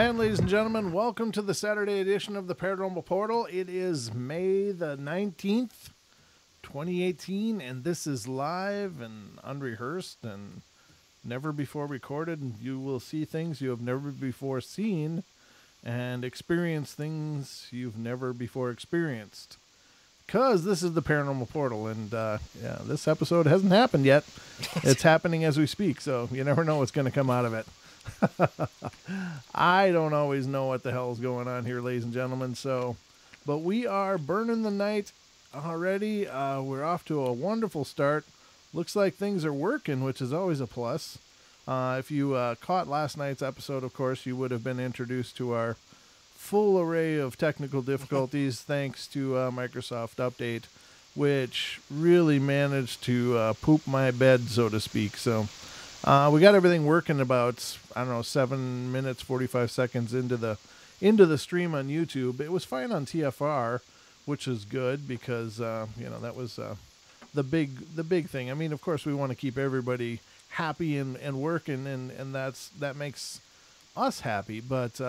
And ladies and gentlemen, welcome to the Saturday edition of the Paranormal Portal. It is May the 19th, 2018, and this is live and unrehearsed and never before recorded. And you will see things you have never before seen and experience things you've never before experienced. Because this is the Paranormal Portal, and this episode hasn't happened yet. It's happening as we speak, so you never know what's going to come out of it. I don't always know what the hell is going on here, ladies and gentlemen. But we are burning the night already. We're off to a wonderful start. Looks like things are working, which is always a plus. If you caught last night's episode, of course, you would have been introduced to our full array of technical difficulties thanks to Microsoft Update, which really managed to poop my bed, so to speak. So we got everything working about, 7 minutes, 45 seconds into the stream on YouTube. It was fine on TFR, which is good because, that was the big thing. I mean, of course, we want to keep everybody happy and working, and that makes us happy. But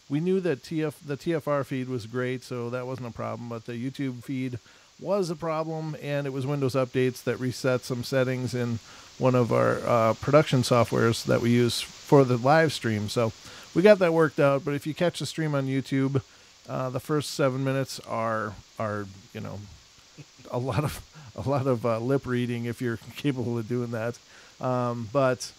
we knew that the TFR feed was great, so that wasn't a problem. But the YouTube feed was a problem, and it was Windows updates that reset some settings in one of our production softwares that we use for the live stream. So we got that worked out. But if you catch the stream on YouTube, the first 7 minutes are a lot of lip reading if you're capable of doing that. But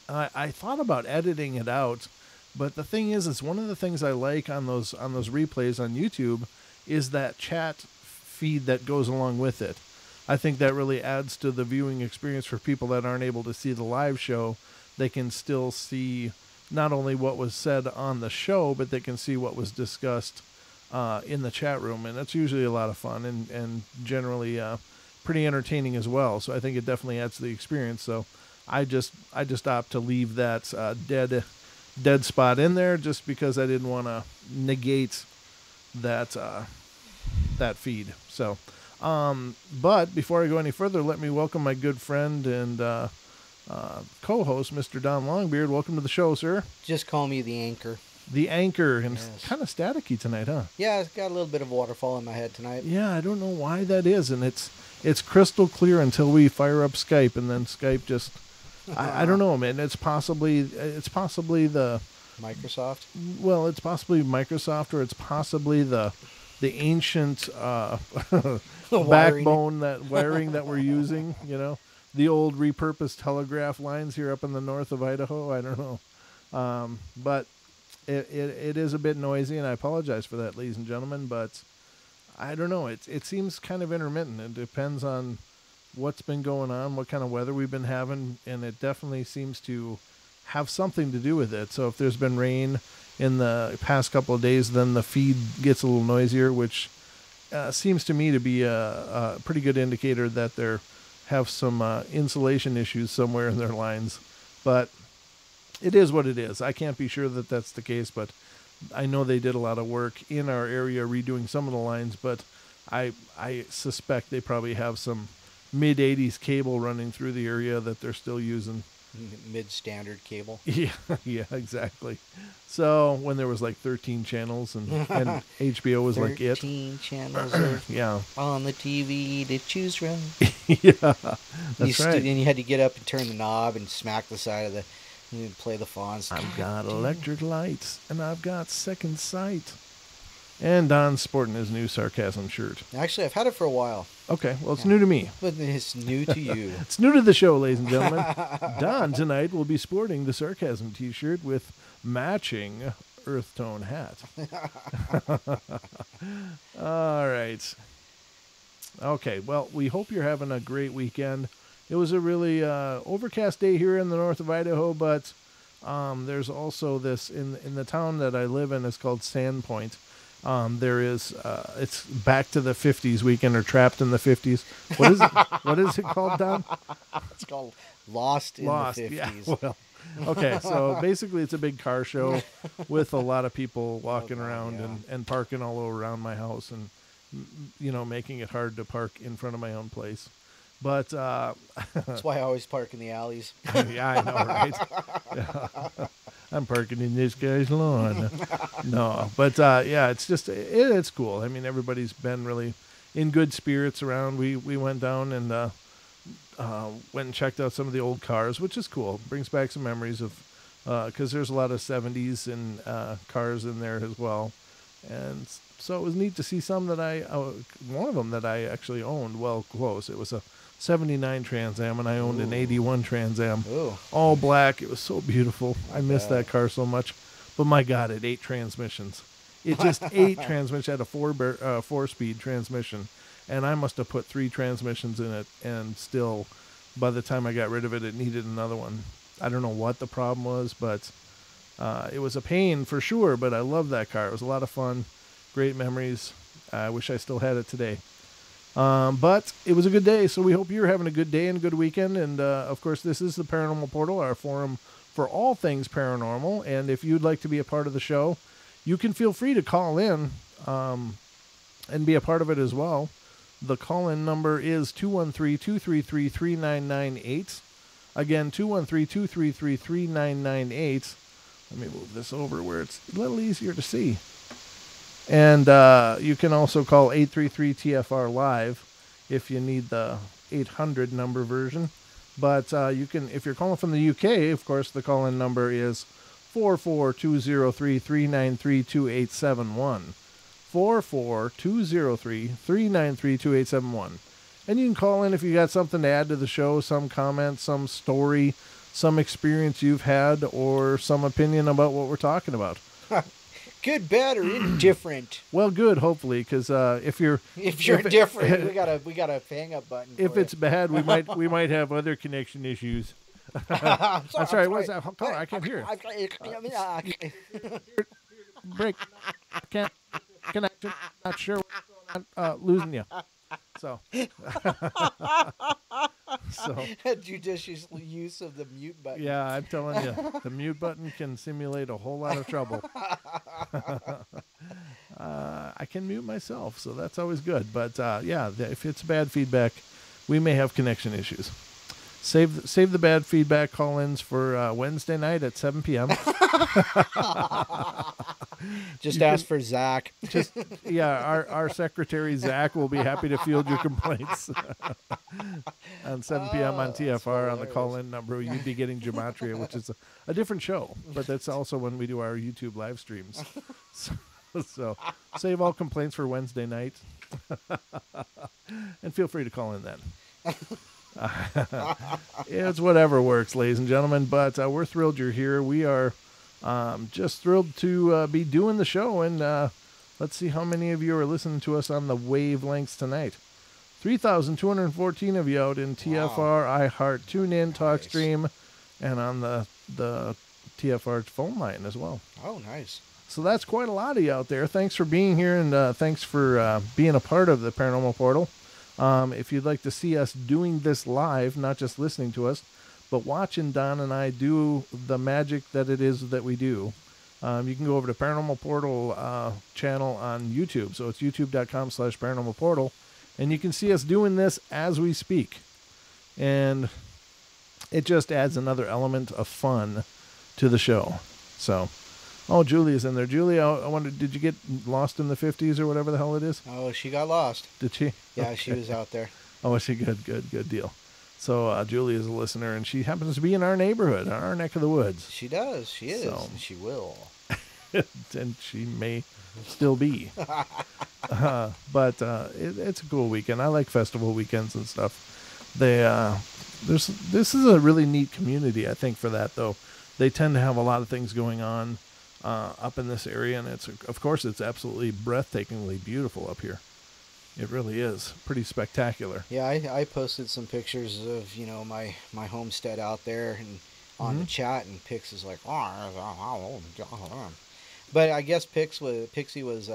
I thought about editing it out. But the thing is, it's one of the things I like on those replays on YouTube is that chat feed that goes along with it. I think that really adds to the viewing experience for people that aren't able to see the live show. They can still see not only what was said on the show, but they can see what was discussed in the chat room. And that's usually a lot of fun and generally pretty entertaining as well. So I think it definitely adds to the experience. So I just opt to leave that dead spot in there just because I didn't want to negate that feed. So, but before I go any further, let me welcome my good friend and co-host, Mr. Don Longbeard. Welcome to the show, sir. Just call me the anchor. The anchor, and yes. It's kind of staticky tonight, huh? Yeah, it's got a little bit of waterfall in my head tonight. Yeah, I don't know why that is, and it's crystal clear until we fire up Skype, and then Skype just I don't know, man. It's possibly the Microsoft. Well, it's possibly Microsoft, or it's possibly the ancient backbone wiring that we're using. The old repurposed telegraph lines here up in the north of Idaho. I don't know, but it is a bit noisy, and I apologize for that, ladies and gentlemen. But I don't know. It seems kind of intermittent. It depends on what's been going on, what kind of weather we've been having, and it definitely seems to have something to do with it. So if there's been rain in the past couple of days, then the feed gets a little noisier, which seems to me to be a pretty good indicator that they have some insulation issues somewhere in their lines. But it is what it is. I can't be sure that that's the case, but I know they did a lot of work in our area redoing some of the lines, but I suspect they probably have some mid-'80s cable running through the area that they're still using. Mid-standard cable. Yeah, exactly. So when there was like 13 channels and HBO was like it. 13 channels yeah. on the TV to choose from. Yeah, that's right. And you had to get up and turn the knob and smack the side of and play the fonts. I've got electric lights and I've got second sight. And Don's sporting his new sarcasm shirt. Actually, I've had it for a while. Okay, well, it's new to me. But it's new to you. It's new to the show, ladies and gentlemen. Don tonight will be sporting the sarcasm t-shirt with matching earth tone hat. All right. Okay, well, we hope you're having a great weekend. It was a really overcast day here in the north of Idaho, but there's also this in the town that I live in. It's called Sandpoint. There is, it's back to the 50s weekend, or trapped in the 50s. What is it called, Don? It's called Lost in the 50s. Yeah, well, okay, so basically it's a big car show with a lot of people walking around and parking all around my house and, making it hard to park in front of my own place. But that's why I always park in the alleys. Yeah, I know, right? Yeah. I'm parking in this guy's lawn. No, but yeah, it's just it's cool. I mean, everybody's been really in good spirits around. We went down and went and checked out some of the old cars, which is cool. Brings back some memories of because there's a lot of 70s and cars in there as well. And so it was neat to see some that one of them that I actually owned, well, close. It was a 79 Trans Am, and I owned an 81 Trans Am. Ooh. All black. It was so beautiful. I miss that car so much. But my God, it ate transmissions. It just ate transmissions. It had a four-speed transmission, and I must have put 3 transmissions in it, and still, by the time I got rid of it, it needed another one. I don't know what the problem was, but it was a pain for sure, but I loved that car. It was a lot of fun. Great memories. I wish I still had it today. But it was a good day, so we hope you're having a good day and a good weekend. And, of course, this is the Paranormal Portal, our forum for all things paranormal. And if you'd like to be a part of the show, you can feel free to call in and be a part of it as well. The call-in number is 213-233-3998. Again, 213-233-3998. Let me move this over where it's a little easier to see. And you can also call 833-TFR-LIVE if you need the 800 number version. But you can, if you're calling from the UK, of course, the call-in number is 44203-393-2871. 44203-393-2871. And you can call in if you got something to add to the show, some comment, some story, some experience you've had, or some opinion about what we're talking about. Good, bad, or indifferent. Well, good, hopefully, because if you're indifferent, we got a hang up button. If it's bad, we might have other connection issues. I'm sorry. What's that? Hold on, I can't hear it. Break. Can't connect. Not sure. Losing you. So. Judicious use of the mute button. Yeah, I'm telling you, the mute button can simulate a whole lot of trouble. I can mute myself, so that's always good. But yeah, if it's bad feedback, we may have connection issues. Save the bad feedback call-ins for Wednesday night at 7 p.m. Just ask for Zach. Our secretary Zach will be happy to field your complaints on 7 p.m. on TFR on the call-in number. You'd be getting Gematria, which is a different show, but that's also when we do our YouTube live streams. So save all complaints for Wednesday night, and feel free to call in then. It's whatever works, ladies and gentlemen, but we're thrilled you're here. We are just thrilled to be doing the show, and let's see how many of you are listening to us on the wavelengths tonight. 3,214 of you out in TFR, iHeart, TuneIn, TalkStream, and on the TFR phone line as well. Oh, nice. So that's quite a lot of you out there. Thanks for being here, and thanks for being a part of the Paranormal Portal. If you'd like to see us doing this live, not just listening to us, but watching Don and I do the magic that it is that we do, you can go over to Paranormal Portal channel on YouTube. So it's youtube.com/Paranormal Portal. And you can see us doing this as we speak. And it just adds another element of fun to the show. So, Julie's in there. Julie, I wonder, did you get lost in the 50s or whatever the hell it is? Oh, she got lost. Did she? Yeah, she was out there. Oh, was she? Good deal. So Julie is a listener, and she happens to be in our neighborhood, our neck of the woods. She does. She is. So, and she will. And she may still be. But it's a cool weekend. I like festival weekends and stuff. This is a really neat community, I think, for that, though. They tend to have a lot of things going on up in this area, and of course it's absolutely breathtakingly beautiful up here. It really is pretty spectacular. Yeah, I posted some pictures of my homestead out there and on the chat, and Pix is like, but I guess Pixie was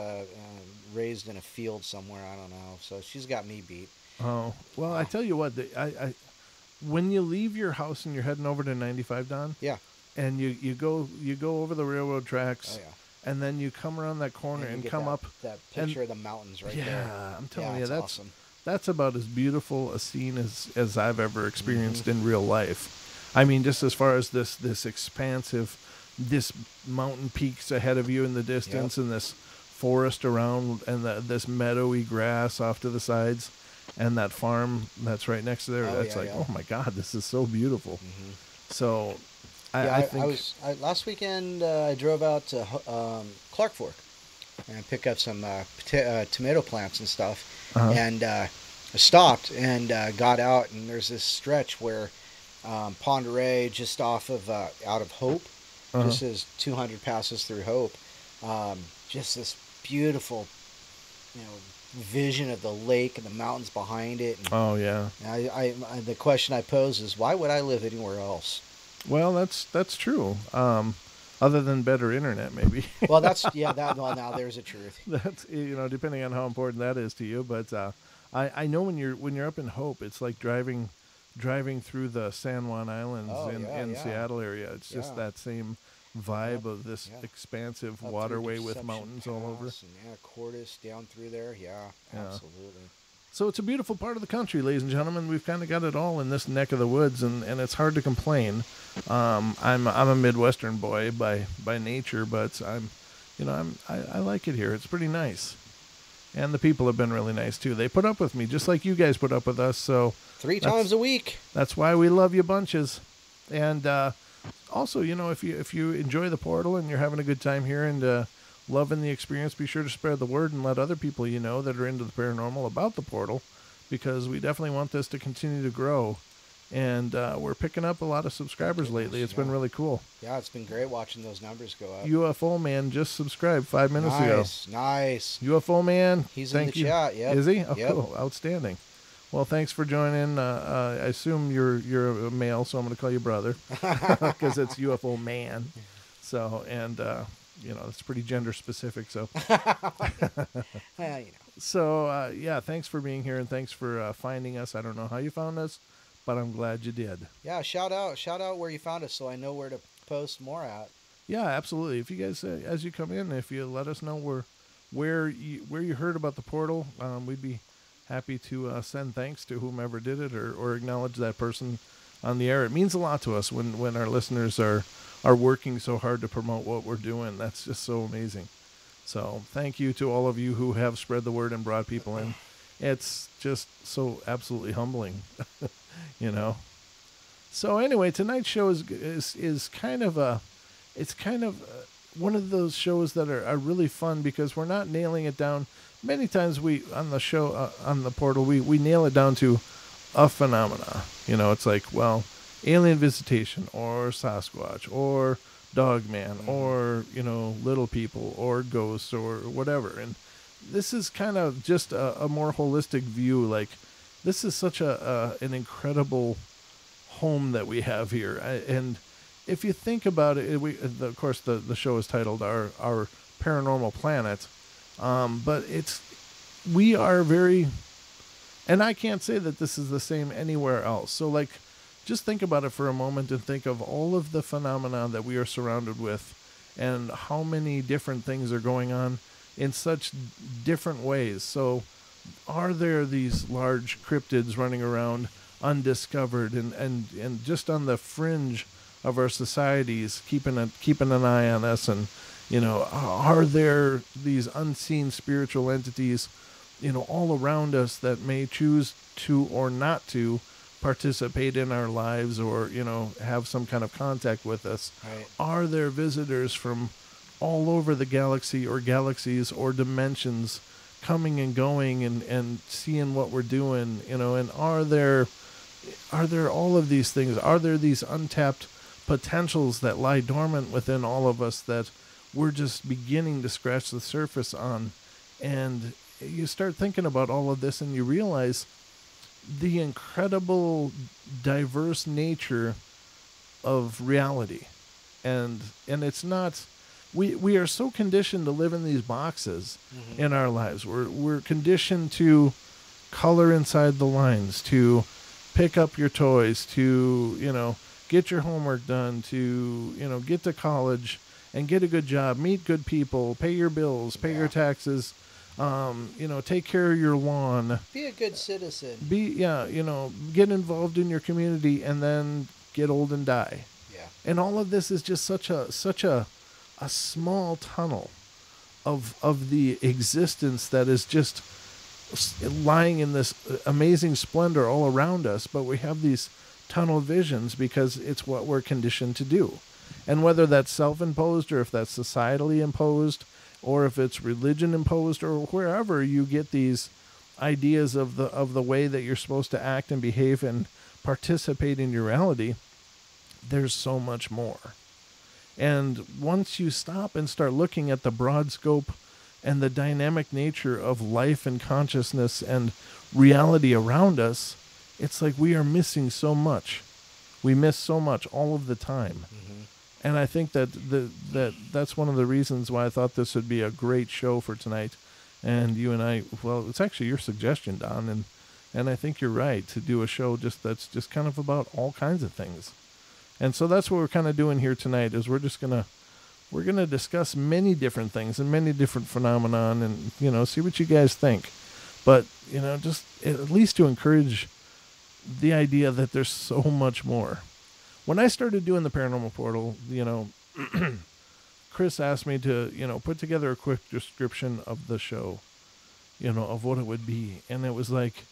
raised in a field somewhere. I don't know, so she's got me beat. Oh well, I tell you what, when you leave your house and you're heading over to 95, Don. Yeah. And you go over the railroad tracks. Oh, yeah. And then you come around that corner and come up. That picture of the mountains right there. Yeah, I'm telling you, that's awesome. That's about as beautiful a scene as I've ever experienced in real life. I mean, just as far as this expansive, this mountain peaks ahead of you in the distance, and this forest around, and this meadowy grass off to the sides, and that farm that's right next to there. That's oh my God, this is so beautiful. Mm-hmm. So I think last weekend I drove out to Clark Fork and pick up some tomato plants and stuff, and I stopped and got out, and there's this stretch where Ponderay, just off of out of Hope, just as 200 passes through Hope, just this beautiful, vision of the lake and the mountains behind it. And I the question I pose is, why would I live anywhere else? Well, that's true. Other than better internet, maybe. Well, now there's a truth. That's, depending on how important that is to you. But I know when you're up in Hope, it's like driving through the San Juan Islands in Seattle area. It's just that same vibe of this expansive up waterway with mountains all over. And Cordis down through there. Yeah, absolutely. So it's a beautiful part of the country, ladies and gentlemen. We've kind of got it all in this neck of the woods, and it's hard to complain. I'm a Midwestern boy by nature, but I like it here. It's pretty nice, and the people have been really nice too. They put up with me just like you guys put up with us. So 3 times a week. That's why we love you bunches. And also, if you enjoy the portal and you're having a good time here and loving the experience, be sure to spread the word and let other people that are into the paranormal about the portal, because we definitely want this to continue to grow. And we're picking up a lot of subscribers lately. It's been really cool. Yeah, it's been great watching those numbers go up. UFO Man just subscribed 5 minutes ago. Nice. UFO Man. He's in the chat, yeah. Is he? Oh, cool. Outstanding. Well, thanks for joining. I assume you're a male, so I'm going to call you brother, because it's UFO Man. So, and it's pretty gender specific. So, well, So, thanks for being here, and thanks for finding us. I don't know how you found us, but I'm glad you did. Yeah, shout out where you found us, so I know where to post more at. Yeah, absolutely. If you guys, as you come in, if you let us know where you heard about the portal, we'd be happy to send thanks to whomever did it, or acknowledge that person on the air. It means a lot to us when our listeners are working so hard to promote what we're doing. That's just so amazing. So thank you to all of you who have spread the word and brought people in. It's just so absolutely humbling, So anyway, tonight's show is kind of one of those shows that are really fun, because we're not nailing it down. Many times on the show, on the portal, we nail it down to a phenomena. It's like, well, alien visitation, or Sasquatch, or Dogman, or, little people, or ghosts, or whatever. And this is kind of just a more holistic view. Like, this is such an incredible home that we have here. And if you think about it, of course, the show is titled our Paranormal Planet. But we are very, and I can't say that this is the same anywhere else. So, like, just think about it for a moment and think of all of the phenomena that we are surrounded with, and how many different things are going on in such different ways. So, are there these large cryptids running around undiscovered and just on the fringe of our societies, keeping an eye on us? And are there these unseen spiritual entities, all around us that may choose to or not to participate in our lives, or, have some kind of contact with us? Right. Are there visitors from all over the galaxy, or galaxies, or dimensions, coming and going and seeing what we're doing, and are there all of these things? Are there these untapped potentials that lie dormant within all of us that we're just beginning to scratch the surface on? And you start thinking about all of this, and you realize the incredible diverse nature of reality. And it's not, we are so conditioned to live in these boxes in our lives. We're conditioned to color inside the lines, to pick up your toys, to, get your homework done, to, get to college and get a good job, meet good people, pay your bills, pay your taxes, take care of your lawn. Be a good citizen. Get involved in your community, and then get old and die. Yeah. And all of this is just such a small tunnel of the existence that is just lying in this amazing splendor all around us, but we have these tunnel visions because it's what we're conditioned to do. And whether that's self-imposed or if that's societally imposed or if it's religion imposed or wherever you get these ideas of the way that you're supposed to act and behave and participate in your reality, there's so much more. And once you stop and start looking at the broad scope and the dynamic nature of life and consciousness and reality around us, it's like we are missing so much. We miss so much all of the time. Mm-hmm. And I think that's one of the reasons why I thought this would be a great show for tonight. And you and I, well, it's actually your suggestion, Don, and I think you're right to do a show that's just kind of about all kinds of things. And so that's what we're kind of doing here tonight is we're gonna discuss many different things and many different phenomenon and, see what you guys think. But, just at least to encourage the idea that there's so much more. When I started doing the Paranormal Portal, Chris asked me to, put together a quick description of the show, of what it would be. And it was like,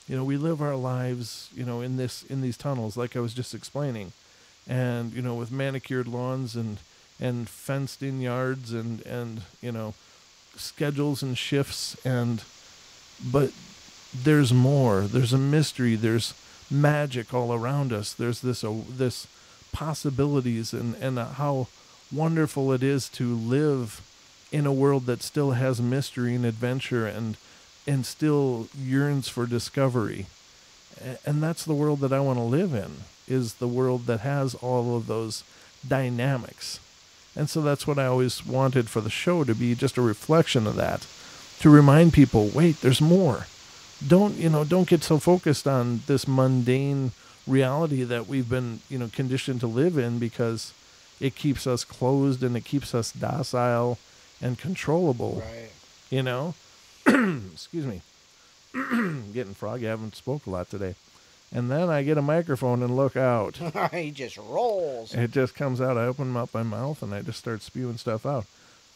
we live our lives, in these tunnels, like I was just explaining. And, with manicured lawns and fenced in yards and schedules and shifts but there's more. There's a mystery. There's magic all around us. There's this possibilities and how wonderful it is to live in a world that still has mystery and adventure and still yearns for discovery. And that's the world that I want to live in, is the world that has all of those dynamics. And so that's what I always wanted for the show to be, just a reflection of that, to remind people, wait, there's more. Don't get so focused on this mundane reality that we've been, conditioned to live in, because it keeps us closed and it keeps us docile and controllable. Right. Excuse me. Getting froggy. I haven't spoke a lot today. And then I get a microphone and look out. He just rolls. It just comes out. I open up my mouth and I just start spewing stuff out.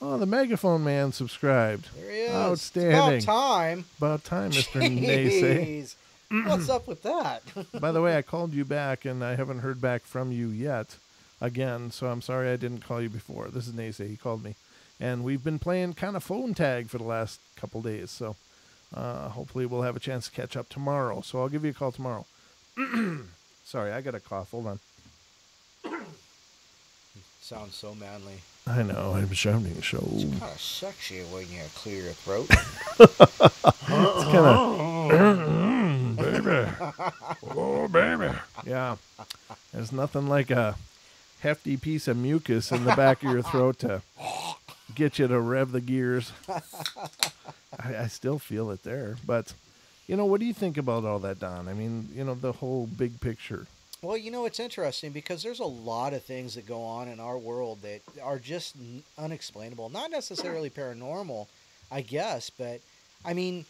Oh, the megaphone man subscribed. There he is. Outstanding. It's about time. About time, Mr. Naysay. What's up with that? By the way, I called you back and I haven't heard back from you yet. Again, so I'm sorry I didn't call you before. This is Naysay. He called me. And we've been playing kind of phone tag for the last couple days. So hopefully we'll have a chance to catch up tomorrow. So I'll give you a call tomorrow. Sorry, I got a cough. Hold on. Sounds so manly. I know, I'm sounding so... It's kind of sexy when you clear your throat. It's kind of... baby. Oh, baby. Yeah. There's nothing like a hefty piece of mucus in the back of your throat to get you to rev the gears. I still feel it there. But, what do you think about all that, Don? I mean, the whole big picture. Well, it's interesting because there's a lot of things that go on in our world that are just unexplainable. Not necessarily paranormal, I guess, but I mean,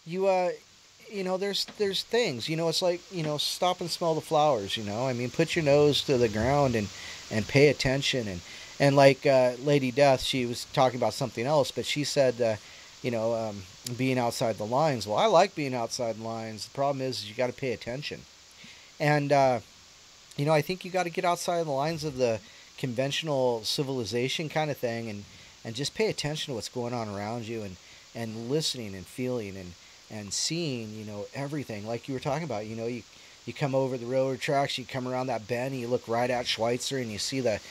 there's things. It's like stop and smell the flowers. I mean, put your nose to the ground and pay attention. And like Lady Death, she was talking about something else, but she said, being outside the lines. Well, I like being outside the lines. The problem is you got to pay attention, and I think you got to get outside the lines of the conventional civilization kind of thing and just pay attention to what's going on around you and listening and feeling and seeing, everything. Like you were talking about, you come over the railroad tracks, you come around that bend, and you look right at Schweitzer and you see the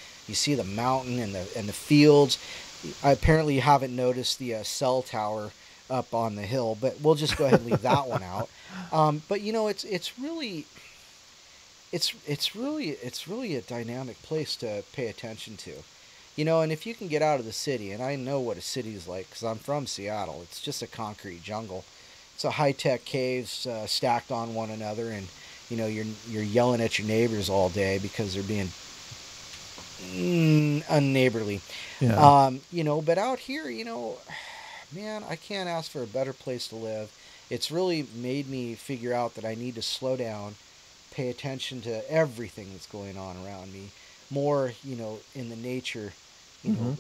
mountain and the fields. Apparently you haven't noticed the cell tower up on the hill, but we'll just go ahead and leave that one out. But it's really a dynamic place to pay attention to, and if you can get out of the city, and I know what a city is like because I'm from Seattle. It's just a concrete jungle. It's a high-tech caves stacked on one another, and you're yelling at your neighbors all day because they're being unneighborly. Yeah. But out here, man, I can't ask for a better place to live. It's really made me figure out that I need to slow down, pay attention to everything that's going on around me. more, in the nature, you Mm-hmm. know,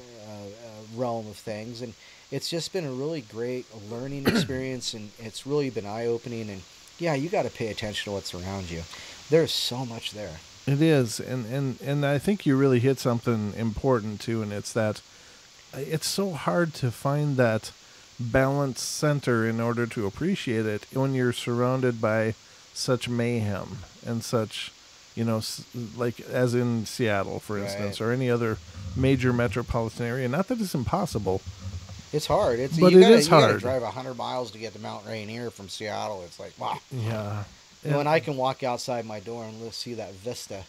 realm of things. And it's just been a really great learning experience, and it's really been eye opening. And yeah, you got to pay attention to what's around you. There's so much there. It is, and I think you really hit something important too, and it's that it's so hard to find that balanced center in order to appreciate it when you're surrounded by such mayhem and such, like as in Seattle, for instance, Right. or any other major metropolitan area. Not that it's impossible, It's hard. It's but you it gotta is you gotta hard. drive 100 miles to get to Mount Rainier from Seattle. It's like wow. Yeah, When and, I can walk outside my door and see that vista,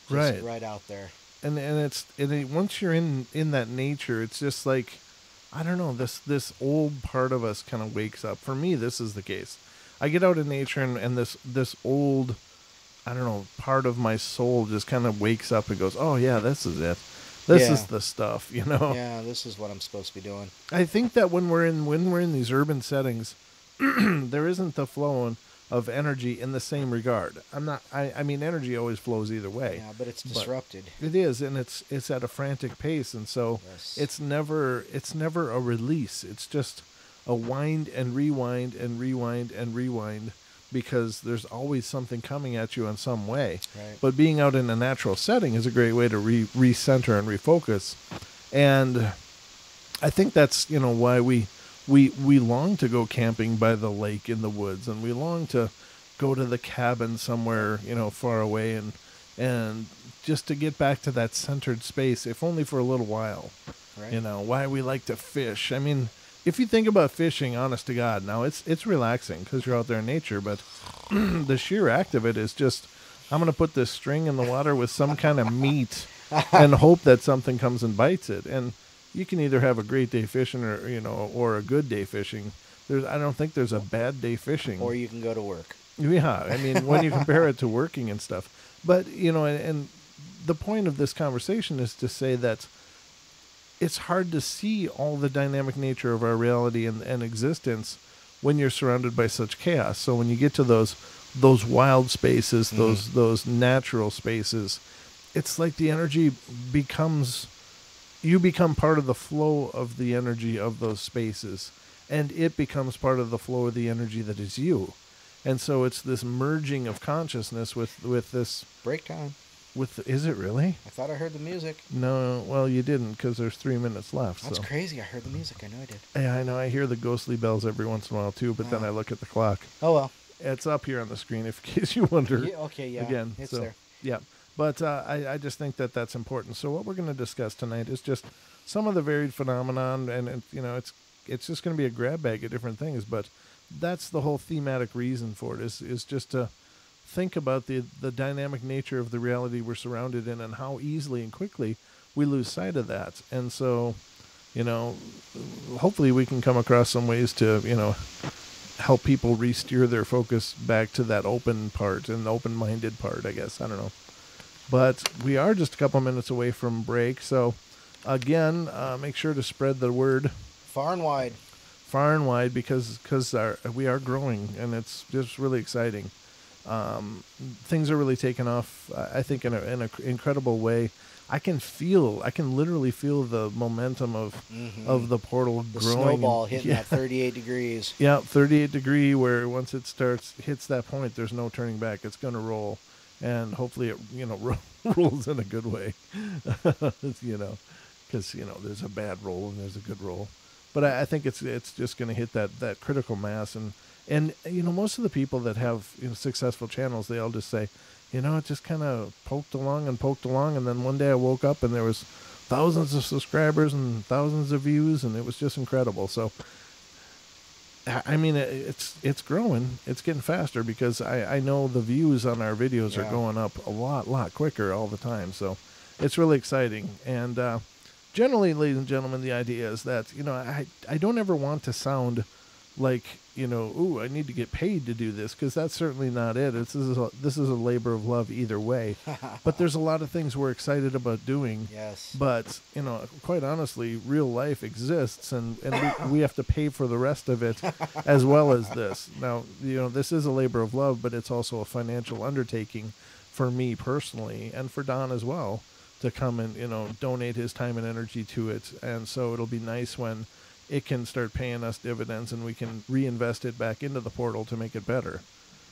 just right. right out there. Once you're in that nature, it's just like, I don't know, this old part of us kind of wakes up. For me, this is the case. I get out in nature, and this old, I don't know, part of my soul just kind of wakes up and goes, oh yeah, this is it. This Yeah. is the stuff, you know. Yeah, this is what I'm supposed to be doing. I think that when we're in these urban settings, there isn't the flow of energy in the same regard. I mean, energy always flows either way. Yeah, but it's But disrupted. it is, and it's at a frantic pace, and so Yes. it's never a release. It's just a wind and rewind and rewind and rewind, because there's always something coming at you in some way. Right. But being out in a natural setting is a great way to recenter and refocus. And I think that's why we long to go camping by the lake in the woods, and we long to go to the cabin somewhere far away, and just to get back to that centered space, if only for a little while. Right. Why we like to fish. I mean, if you think about fishing, honest to God, now it's relaxing because you're out there in nature, but the sheer act of it is just, I'm going to put this string in the water with some kind of meat and hope that something comes and bites it. And you can either have a great day fishing or a good day fishing. I don't think there's a bad day fishing. Or you can go to work. Yeah, I mean, when you compare it to working and stuff. But, and the point of this conversation is to say that it's hard to see all the dynamic nature of our reality and existence when you're surrounded by such chaos. So when you get to those wild spaces, those natural spaces, it's like the energy you become part of the flow of the energy of those spaces, and it becomes part of the flow of the energy that is you. And so it's this merging of consciousness with this. Break time. Is it really? I thought I heard the music. No, well, you didn't, because there's 3 minutes left. That's so. crazy. I heard the music. I know I did. Yeah, I know. I hear the ghostly bells every once in a while too, but then I look at the clock. Oh well. It's up here on the screen, in case you wonder. Yeah, okay. Yeah. Again, It's so, there. Yeah, but I just think that that's important. So what we're going to discuss tonight is just some of the varied phenomenon, and it's just going to be a grab bag of different things. But that's the whole thematic reason for it is just to think about the dynamic nature of the reality we're surrounded in, and how easily and quickly we lose sight of that. And so, hopefully we can come across some ways to, help people re-steer their focus back to that open part and open-minded part, I guess. I don't know. But we are just a couple minutes away from break. So, again, make sure to spread the word Far and wide. far and wide, because we are growing, and it's just really exciting. Things are really taking off, I think, in an incredible way. I can literally feel the momentum of the portal The growing. snowball hitting that 38 degrees. Yeah, 38 degree, where once it hits that point, there's no turning back. It's going to roll, and hopefully it rolls in a good way. Because there's a bad roll and there's a good roll. But I think it's just going to hit that critical mass, and most of the people that have successful channels, they all just say, it just kind of poked along, and then one day I woke up and there was thousands of subscribers and thousands of views, and it was just incredible. So, I mean, it's growing, it's getting faster, because I know the views on our videos are going up a lot quicker all the time. So, it's really exciting. And generally, ladies and gentlemen, the idea is that I don't ever want to sound like ooh, I need to get paid to do this, because that's certainly not it. This is a labor of love either way. But there's a lot of things we're excited about doing. Yes. But quite honestly, real life exists, and we have to pay for the rest of it as well as this. Now, this is a labor of love, but it's also a financial undertaking for me personally, and for Don as well, to come and, donate his time and energy to it. And so it'll be nice when it can start paying us dividends and we can reinvest it back into the portal to make it better.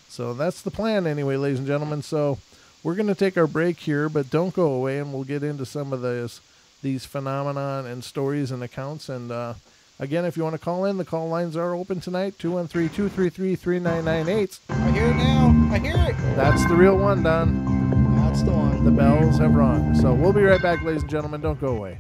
So that's the plan anyway, ladies and gentlemen. So we're going to take our break here, but don't go away, and we'll get into some of these phenomenon and stories and accounts. And again, if you want to call in, the call lines are open tonight, 213-233-3998. I hear it now. I hear it. That's the real one, Don. That's the one. The bells have rung. So we'll be right back, ladies and gentlemen. Don't go away.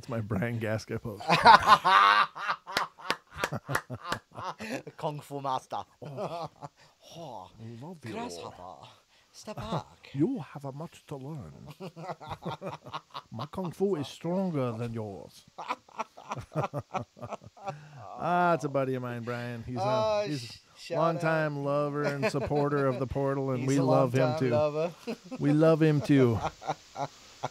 That's my Brian Gasket pose. Kung Fu master. Love you. Grasshopper. Step back. You have a much to learn. My kung fu is stronger than yours. It's a buddy of mine, Brian. He's a long-time lover and supporter of the portal, and we love him too. We love him too.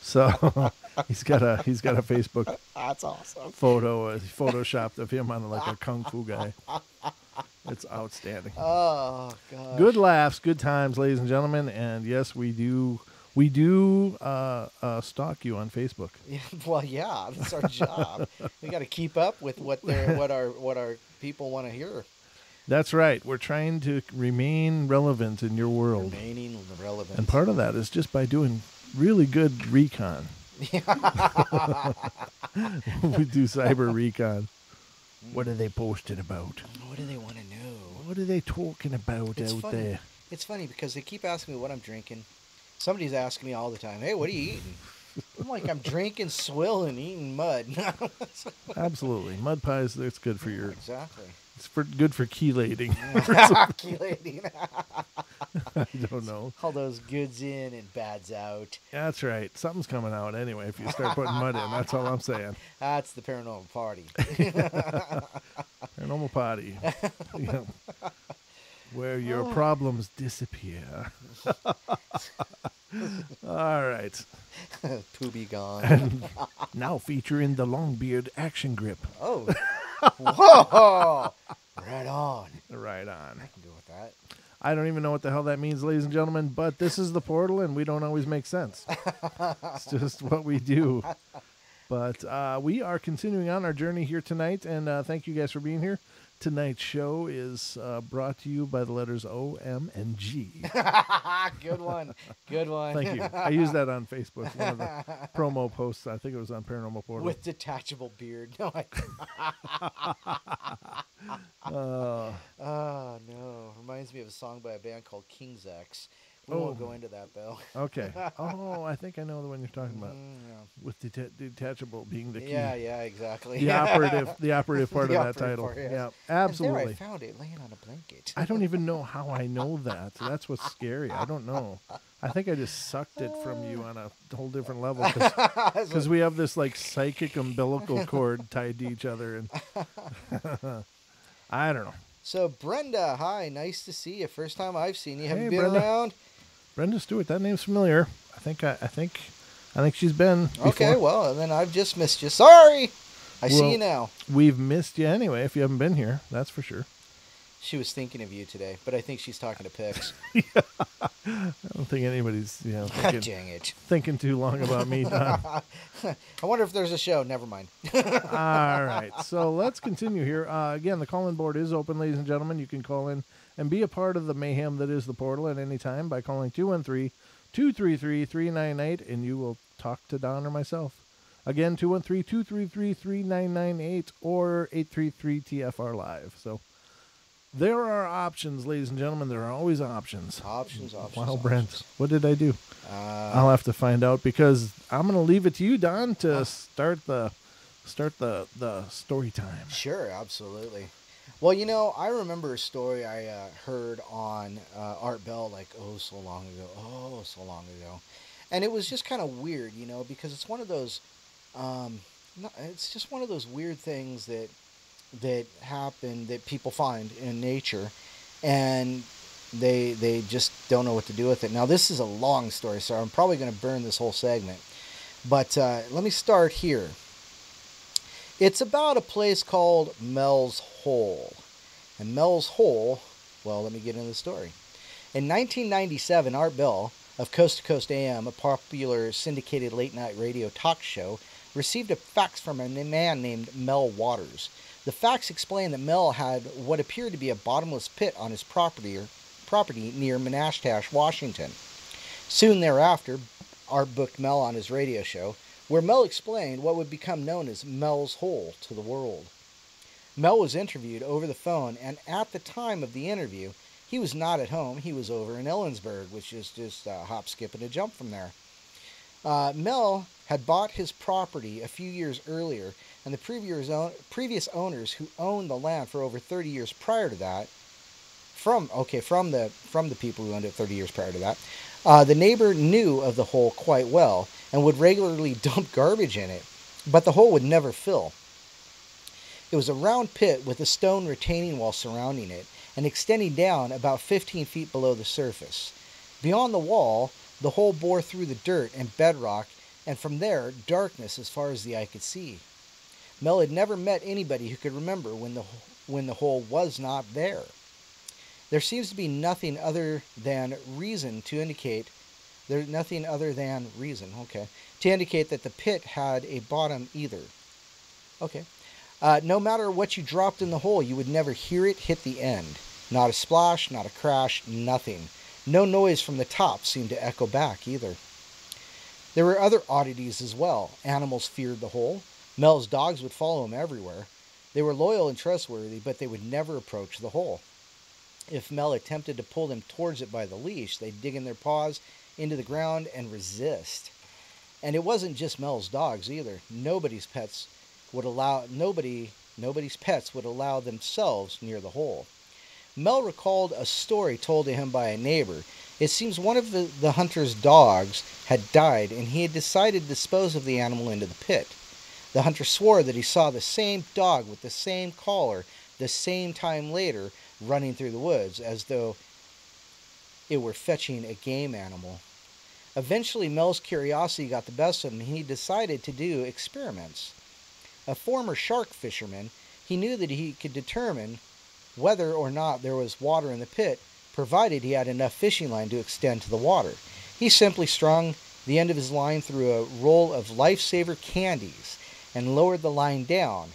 So he's got a Facebook. That's awesome. Photo, photoshopped of him on like a kung fu guy. It's outstanding. Oh God. Good laughs, good times, ladies and gentlemen, and yes, we do stalk you on Facebook. Yeah, well, yeah, that's our job. We got to keep up with what our people want to hear. That's right. We're trying to remain relevant in your world. Remaining relevant. And part of that is just by doing really good recon. We do cyber recon. What are they posting about? What do they want to know? What are they talking about there? It's funny because they keep asking me what I'm drinking. Somebody's asking me all the time, hey, what are you eating? I'm like, I'm drinking swill and eating mud. Absolutely. Mud pies, it's good for your... Exactly. It's good for chelating. Chelating. I don't know. All those goods in and bads out. That's right. Something's coming out anyway if you start putting mud in. That's all I'm saying. That's the paranormal party. Paranormal potty. Yeah. Where your problems disappear. All right. Poobie gone. And now featuring the Longbeard action grip. Oh. Whoa. Right on. Right on. I can go with that. I don't even know what the hell that means, ladies and gentlemen, but this is the portal, and we don't always make sense. It's just what we do. But we are continuing on our journey here tonight, and thank you guys for being here. Tonight's show is brought to you by the letters O, M, and G. Good one. Good one. Thank you. I used that on Facebook. One of the promo posts. I think it was on Paranormal Portal. With detachable beard. No, oh, no. Reminds me of a song by a band called King's X. We won't go into that, though. Okay. Oh, I think I know the one you're talking about. Yeah. With detachable being the key. Yeah, exactly. The operative part of that title. Part, yes. Yeah, absolutely. And there I found it laying on a blanket. I don't even know how I know that. That's what's scary. I don't know. I think I just sucked it from you on a whole different level because we have this like psychic umbilical cord tied to each other, and I don't know. So Brenda, hi, nice to see you. First time I've seen you. Have you been Brenda. around? Brenda Stewart, that name's familiar. I think she's been before. Okay, well, then I've just missed you. Sorry. I see you now. We've missed you anyway if you haven't been here. That's for sure. She was thinking of you today, but I think she's talking to Pix. Yeah. I don't think anybody's thinking too long about me, Don. I wonder if there's a show. Never mind. All right, so let's continue here. Again, the call-in board is open, ladies and gentlemen. You can call in and be a part of the mayhem that is the portal at any time by calling 213-233-3998, and you will talk to Don or myself. Again, 213-233-3998 or 833-TFR-LIVE. So there are options, ladies and gentlemen. There are always options. Options. Wow, Brent, what did I do? I'll have to find out because I'm going to leave it to you, Don, to start the story time. Sure, absolutely. Well, I remember a story I heard on Art Bell so long ago. And it was just kind of weird, because it's one of those, it's just one of those weird things that happen that people find in nature, and they just don't know what to do with it. Now, this is a long story, so I'm probably going to burn this whole segment. But let me start here. It's about a place called Mel's Hole. And Mel's Hole, well, let me get into the story. In 1997, Art Bell of Coast to Coast AM, a popular syndicated late-night radio talk show, received a fax from a man named Mel Waters. The fax explained that Mel had what appeared to be a bottomless pit on his property near Menashtash, Washington. Soon thereafter, Art booked Mel on his radio show, where Mel explained what would become known as Mel's Hole to the world. Mel was interviewed over the phone, and at the time of the interview, he was not at home. He was over in Ellensburg, which is just a hop, skip, and a jump from there. Mel had bought his property a few years earlier, and the previous owners who owned the land for over 30 years prior to that, from the people who owned it 30 years prior to that, the neighbor knew of the hole quite well and would regularly dump garbage in it, but the hole would never fill. It was a round pit with a stone retaining wall surrounding it and extending down about 15 feet below the surface. Beyond the wall, the hole bore through the dirt and bedrock, and from there, darkness as far as the eye could see. Mel had never met anybody who could remember when the hole was not there. There seems to be nothing other than reason to indicate that the pit had a bottom either. Okay. No matter what you dropped in the hole, you would never hear it hit the end. Not a splash, not a crash, nothing. No noise from the top seemed to echo back either. There were other oddities as well. Animals feared the hole. Mel's dogs would follow him everywhere. They were loyal and trustworthy, but they would never approach the hole. If Mel attempted to pull them towards it by the leash, they'd dig in their paws into the ground and resist. And it wasn't just Mel's dogs either. Nobody's pets would allow themselves near the hole. Mel recalled a story told to him by a neighbor. It seems one of the hunter's dogs had died, and he had decided to dispose of the animal into the pit. The hunter swore that he saw the same dog with the same collar the same time later running through the woods, as though it were fetching a game animal. Eventually, Mel's curiosity got the best of him, and he decided to do experiments. A former shark fisherman, he knew that he could determine whether or not there was water in the pit, provided he had enough fishing line to extend to the water. He simply strung the end of his line through a roll of lifesaver candies and lowered the line down.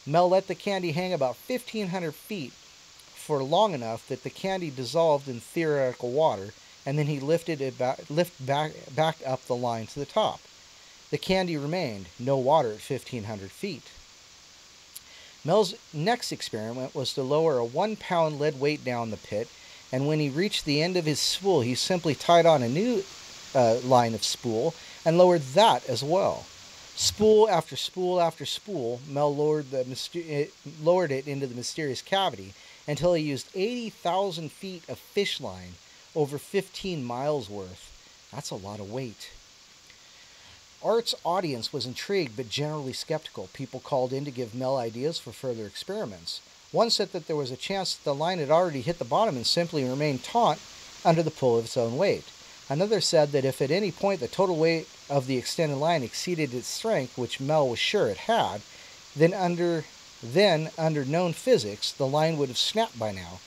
Mel let the candy hang about 1,500 feet for long enough that the candy dissolved in theoretical water, and then he lifted it back up the line to the top. The candy remained, no water at 1,500 feet. Mel's next experiment was to lower a 1-pound lead weight down the pit, and when he reached the end of his spool, he simply tied on a new line of spool and lowered that as well. Spool after spool after spool, Mel lowered it into the mysterious cavity until he used 80,000 feet of fish line, over 15 miles worth. That's a lot of weight. Art's audience was intrigued but generally skeptical. People called in to give Mel ideas for further experiments. One said that there was a chance that the line had already hit the bottom and simply remained taut under the pull of its own weight. Another said that if at any point the total weight of the extended line exceeded its strength, which Mel was sure it had, then under known physics, the line would have snapped by now,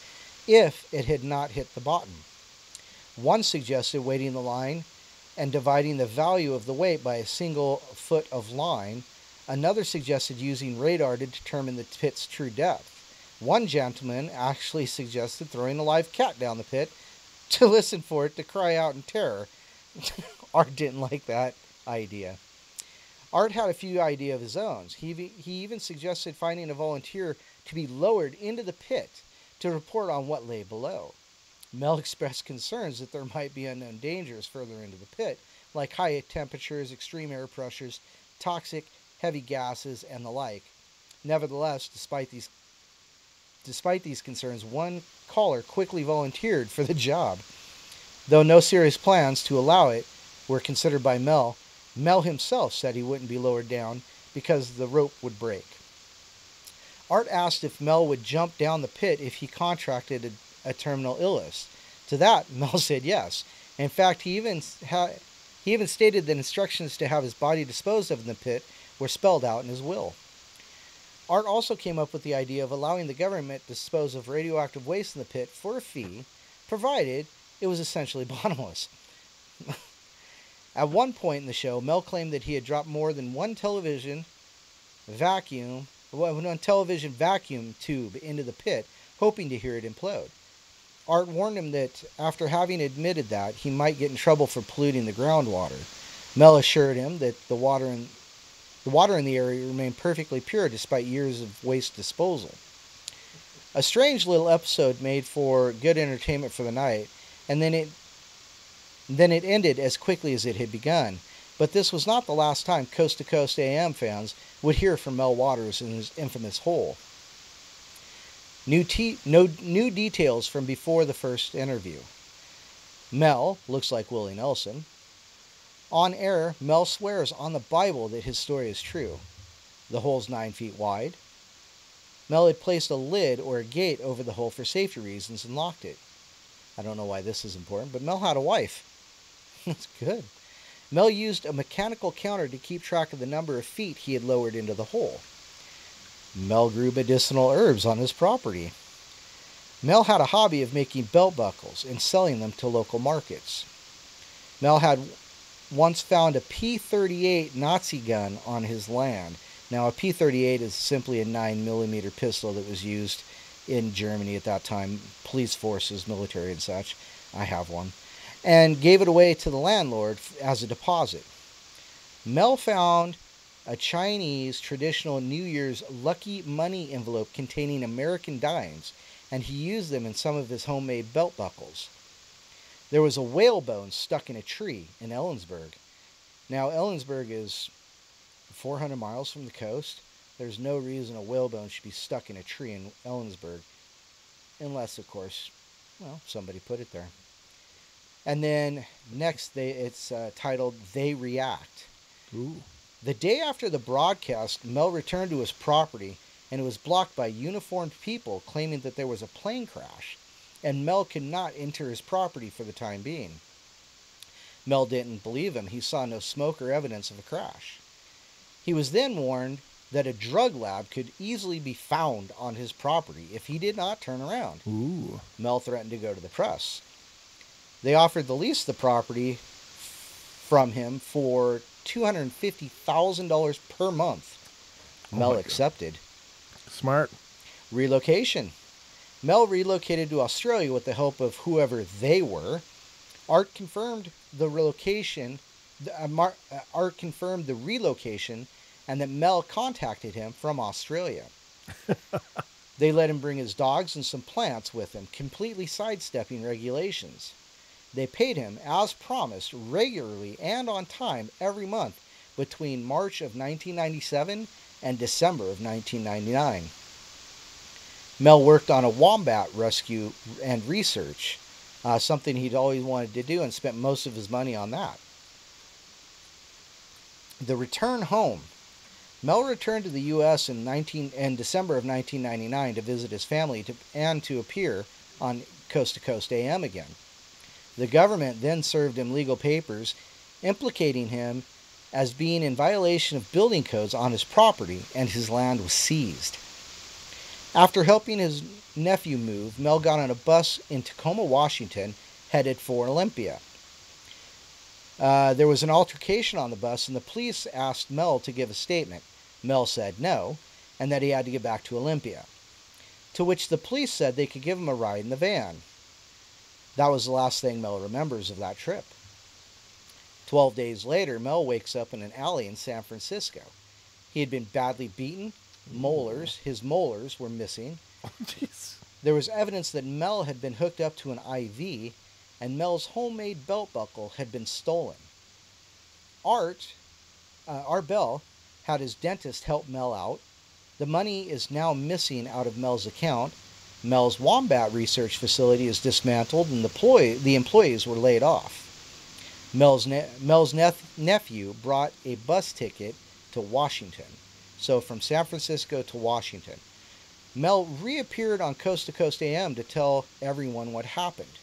if it had not hit the bottom. One suggested weighting the line and dividing the value of the weight by a single foot of line. Another suggested using radar to determine the pit's true depth. One gentleman actually suggested throwing a live cat down the pit to listen for it to cry out in terror. Art didn't like that idea. Art had a few ideas of his own. He even suggested finding a volunteer to be lowered into the pit to report on what lay below. Mel expressed concerns that there might be unknown dangers further into the pit, like high temperatures, extreme air pressures, toxic, heavy gases, and the like. Nevertheless, despite these concerns, one caller quickly volunteered for the job. Though no serious plans to allow it were considered by Mel, Mel himself said he wouldn't be lowered down because the rope would break. Art asked if Mel would jump down the pit if he contracted a terminal illness. To that, Mel said yes. In fact, he even stated that instructions to have his body disposed of in the pit were spelled out in his will. Art also came up with the idea of allowing the government to dispose of radioactive waste in the pit for a fee, provided it was essentially bottomless. At one point in the show, Mel claimed that he had dropped more than one television vacuum tube into the pit, hoping to hear it implode. Art warned him that after having admitted that, he might get in trouble for polluting the groundwater. Mel assured him that the water in the area remained perfectly pure despite years of waste disposal. A strange little episode made for good entertainment for the night, and then it ended as quickly as it had begun. But this was not the last time Coast to Coast AM fans would hear from Mel Waters in his infamous hole. New details from before the first interview. Mel looks like Willie Nelson. On air, Mel swears on the Bible that his story is true. The hole's 9 feet wide. Mel had placed a lid or a gate over the hole for safety reasons and locked it. I don't know why this is important, but Mel had a wife. That's good. Mel used a mechanical counter to keep track of the number of feet he had lowered into the hole. Mel grew medicinal herbs on his property. Mel had a hobby of making belt buckles and selling them to local markets. Mel had once found a P-38 Nazi gun on his land. Now, a P-38 is simply a 9mm pistol that was used in Germany at that time, police forces, military and such. I have one. And gave it away to the landlord as a deposit. Mel found a Chinese traditional New Year's lucky money envelope containing American dimes, and he used them in some of his homemade belt buckles. There was a whalebone stuck in a tree in Ellensburg. Now, Ellensburg is 400 miles from the coast. There's no reason a whalebone should be stuck in a tree in Ellensburg, unless, of course, well, somebody put it there. And then next, it's titled They React. Ooh. The day after the broadcast, Mel returned to his property, and it was blocked by uniformed people claiming that there was a plane crash, and Mel could not enter his property for the time being. Mel didn't believe him. He saw no smoke or evidence of a crash. He was then warned that a drug lab could easily be found on his property if he did not turn around. Ooh. Mel threatened to go to the press. They offered to lease the property from him for $250,000 per month. Mel accepted. Smart. Relocation. Mel relocated to Australia with the help of whoever they were. Art confirmed the relocation, and that Mel contacted him from Australia. They let him bring his dogs and some plants with him, completely sidestepping regulations. They paid him, as promised, regularly and on time every month between March of 1997 and December of 1999. Mel worked on a wombat rescue and research, something he'd always wanted to do, and spent most of his money on that. The return home. Mel returned to the U.S. in December of 1999 to visit his family and to appear on Coast to Coast AM again. The government then served him legal papers implicating him as being in violation of building codes on his property, and his land was seized. After helping his nephew move, Mel got on a bus in Tacoma, Washington, headed for Olympia. There was an altercation on the bus, and the police asked Mel to give a statement. Mel said no, and that he had to get back to Olympia, to which the police said they could give him a ride in the van. That was the last thing Mel remembers of that trip. 12 days later, Mel wakes up in an alley in San Francisco. He had been badly beaten. His molars were missing. Oh, jeez. There was evidence that Mel had been hooked up to an IV, and Mel's homemade belt buckle had been stolen. Art Bell had his dentist help Mel out. The money is now missing out of Mel's account. Mel's wombat research facility is dismantled, and the employees were laid off. Mel's nephew brought a bus ticket to Washington. So from San Francisco to Washington. Mel reappeared on Coast to Coast AM to tell everyone what happened.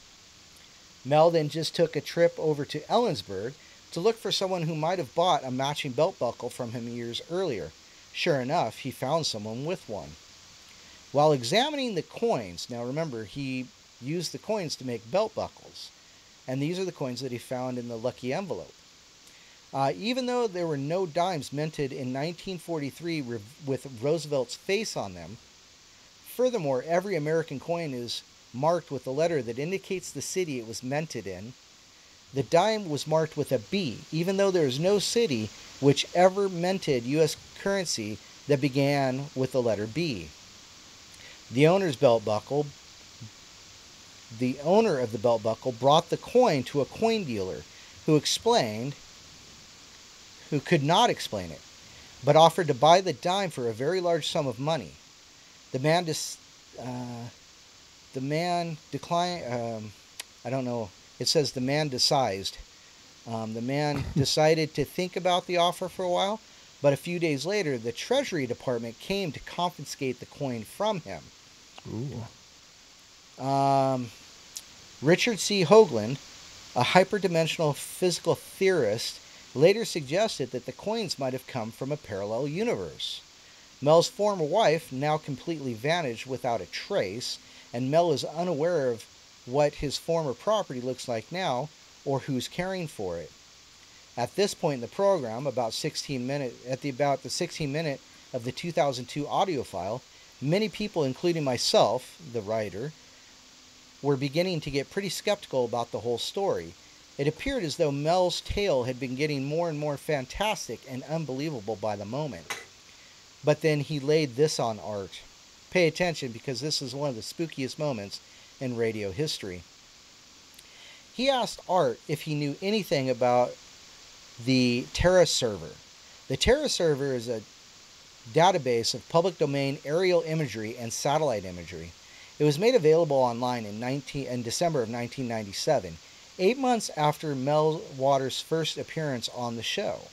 Mel then just took a trip over to Ellensburg to look for someone who might have bought a matching belt buckle from him years earlier. Sure enough, he found someone with one. While examining the coins, now remember, he used the coins to make belt buckles, and these are the coins that he found in the lucky envelope. Even though there were no dimes minted in 1943 with Roosevelt's face on them, furthermore, every American coin is marked with the letter that indicates the city it was minted in. The dime was marked with a B, even though there is no city which ever minted U.S. currency that began with the letter B. The owner of the belt buckle brought the coin to a coin dealer, who explained who could not explain it, but offered to buy the dime for a very large sum of money. The man declined. I don't know. It says the man decised. The man decided to think about the offer for a while, but a few days later, the Treasury Department came to confiscate the coin from him. Ooh. Richard C. Hoagland, a hyperdimensional physical theorist, later suggested that the coins might have come from a parallel universe. Mel's former wife now completely vanished without a trace, and Mel is unaware of what his former property looks like now or who's caring for it. At this point in the program, about the 16 minute of the 2002 audio file, many people, including myself, the writer, were beginning to get pretty skeptical about the whole story. It appeared as though Mel's tale had been getting more and more fantastic and unbelievable by the moment. But then he laid this on Art. Pay attention, because this is one of the spookiest moments in radio history. He asked Art if he knew anything about the Terra server. The Terra server is a database of public domain aerial imagery and satellite imagery. It was made available online in December of 1997, 8 months after Mel Waters' first appearance on the show.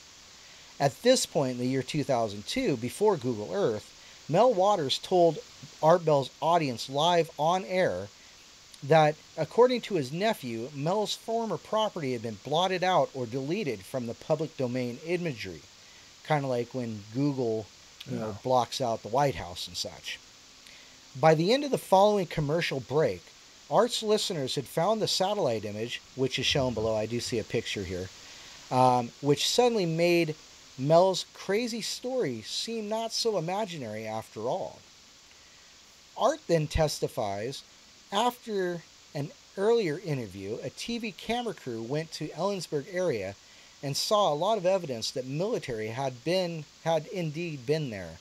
At this point in the year 2002, before Google Earth, Mel Waters told Art Bell's audience live on air that, according to his nephew, Mel's former property had been blotted out or deleted from the public domain imagery. Kind of like when Google, blocks out the White House and such. By the end of the following commercial break, Art's listeners had found the satellite image, which is shown below. I do see a picture here, which suddenly made Mel's crazy story seem not so imaginary after all. Art then testifies, after an earlier interview, a TV camera crew went to Ellensburg area and saw a lot of evidence that military had indeed been there.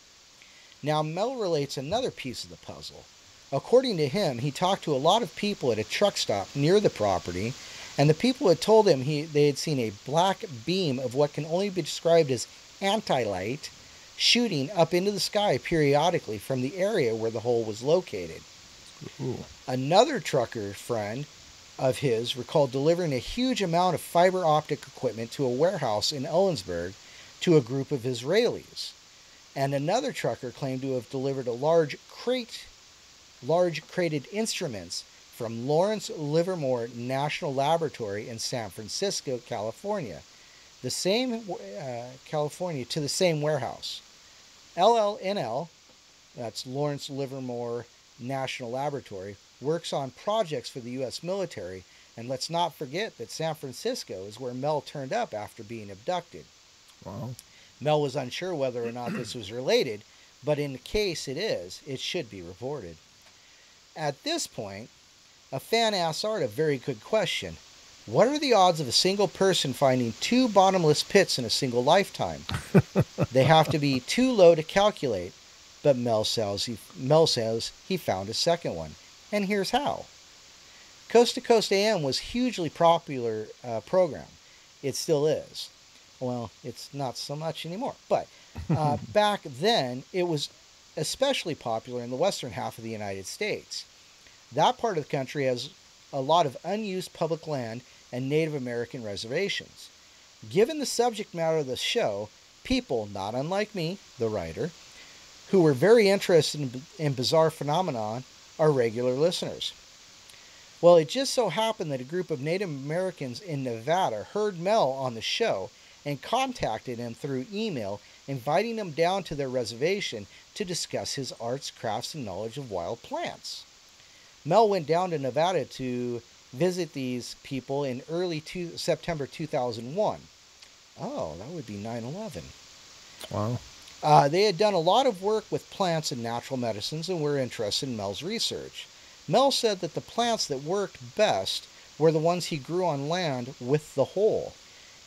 Now, Mel relates another piece of the puzzle. According to him, he talked to a lot of people at a truck stop near the property, and the people had told him they had seen a black beam of what can only be described as anti-light shooting up into the sky periodically from the area where the hole was located. Ooh. Another trucker friend of his recalled delivering a huge amount of fiber optic equipment to a warehouse in Ellensburg to a group of Israelis. And another trucker claimed to have delivered a large crated instruments from Lawrence Livermore National Laboratory in San Francisco, California, to the same warehouse. LLNL, that's Lawrence Livermore National Laboratory, works on projects for the U.S. military, and let's not forget that San Francisco is where Mel turned up after being abducted. Wow. Mel was unsure whether or not this was related, but in case it is, it should be reported. At this point, a fan asks Art a very good question. What are the odds of a single person finding 2 bottomless pits in a single lifetime? They have to be too low to calculate, but Mel says he found a second one, and here's how. Coast to Coast AM was a hugely popular program. It still is. Well, it's not so much anymore, but back then it was especially popular in the western half of the United States. That part of the country has a lot of unused public land and Native American reservations. Given the subject matter of the show, people, not unlike me, the writer, who were very interested in bizarre phenomenon, are regular listeners. Well, it just so happened that a group of Native Americans in Nevada heard Mel on the show and contacted him through email, inviting him down to their reservation to discuss his arts, crafts, and knowledge of wild plants. Mel went down to Nevada to visit these people in early September 2001. Oh, that would be 9/11. Wow. They had done a lot of work with plants and natural medicines and were interested in Mel's research. Mel said that the plants that worked best were the ones he grew on land with the hole.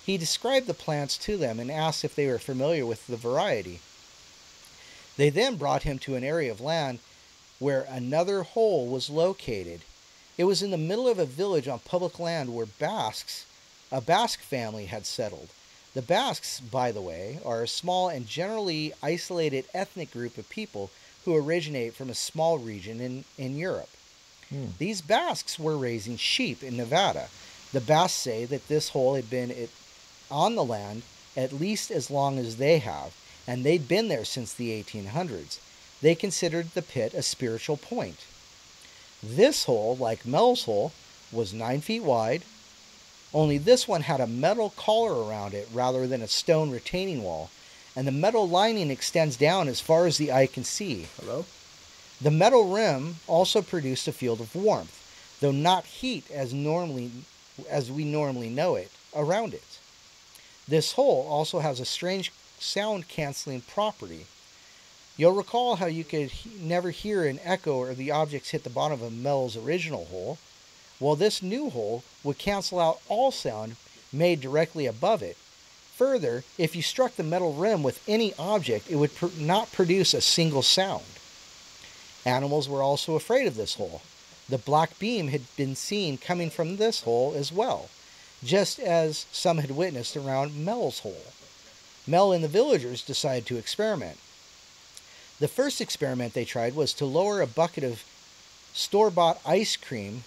He described the plants to them and asked if they were familiar with the variety. They then brought him to an area of land where another hole was located. It was in the middle of a village on public land where a Basque family had settled. The Basques, by the way, are a small and generally isolated ethnic group of people who originate from a small region in Europe. These Basques were raising sheep in Nevada. The Basques say that this hole had been on the land at least as long as they have, and they'd been there since the 1800s. They considered the pit a spiritual point. This hole, like Mel's hole, was 9 feet wide, only this one had a metal collar around it rather than a stone retaining wall, and the metal lining extends down as far as the eye can see. Hello? The metal rim also produced a field of warmth, though not heat as we normally know it, around it. This hole also has a strange sound-canceling property. You'll recall how you could never hear an echo or the objects hit the bottom of Mel's original hole. Well, this new hole would cancel out all sound made directly above it. Further, if you struck the metal rim with any object, it would not produce a single sound. Animals were also afraid of this hole. The black beam had been seen coming from this hole as well, just as some had witnessed around Mel's hole. Mel and the villagers decided to experiment. The first experiment they tried was to lower a bucket of store-bought ice down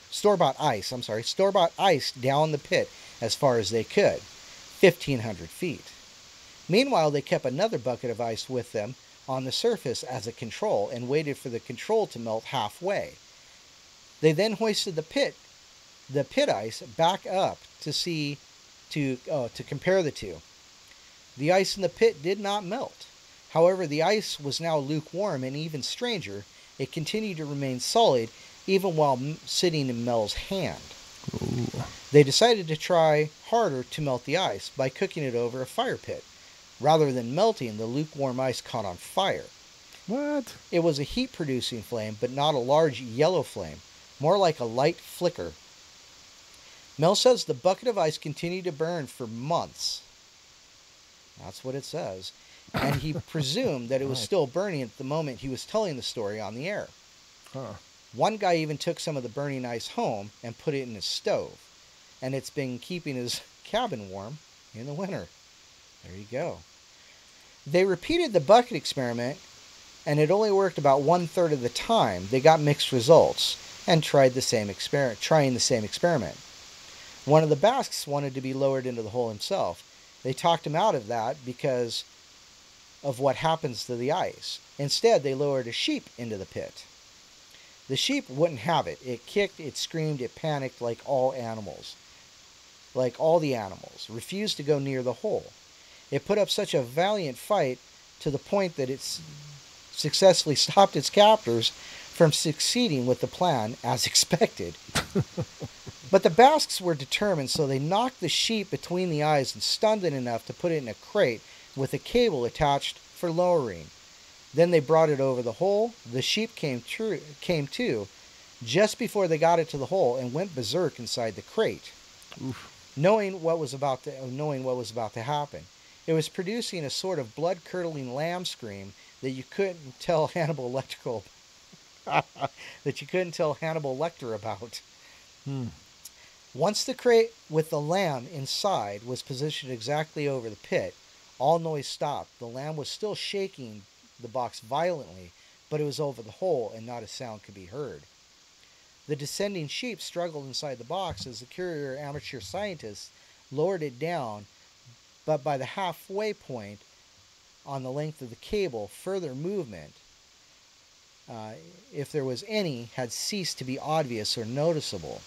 the pit as far as they could, 1,500 feet. Meanwhile, they kept another bucket of ice with them on the surface as a control and waited for the control to melt halfway. They then hoisted the pit ice back up to compare the two. The ice in the pit did not melt. However, the ice was now lukewarm, and even stranger, it continued to remain solid even while sitting in Mel's hand. Ooh. They decided to try harder to melt the ice by cooking it over a fire pit. Rather than melting, the lukewarm ice caught on fire. What? It was a heat-producing flame, but not a large yellow flame, more like a light flicker. Mel says the bucket of ice continued to burn for months. That's what it says. And he presumed that it was still burning at the moment he was telling the story on the air. Huh. One guy even took some of the burning ice home and put it in his stove. And it's been keeping his cabin warm in the winter. There you go. They repeated the bucket experiment, and it only worked about 1/3 of the time. They got mixed results and trying the same experiment. One of the Basques wanted to be lowered into the hole himself. They talked him out of that because of what happens to the ice. Instead, they lowered a sheep into the pit. The sheep wouldn't have it. It kicked, it screamed, it panicked like all the animals, refused to go near the hole. It put up such a valiant fight to the point that it successfully stopped its captors from succeeding with the plan as expected. But the Basques were determined, so they knocked the sheep between the eyes and stunned it enough to put it in a crate with a cable attached for lowering. Then they brought it over the hole. The sheep came to just before they got it to the hole and went berserk inside the crate. Oof. Knowing what was about to happen. It was producing a sort of blood-curdling lamb scream that you couldn't tell Hannibal Lecter about. Once the crate with the lamb inside was positioned exactly over the pit, all noise stopped. The lamb was still shaking the box violently, but it was over the hole and not a sound could be heard. The descending sheep struggled inside the box as the curious amateur scientists lowered it down, but by the halfway point on the length of the cable, further movement, if there was any, had ceased to be obvious or noticeable.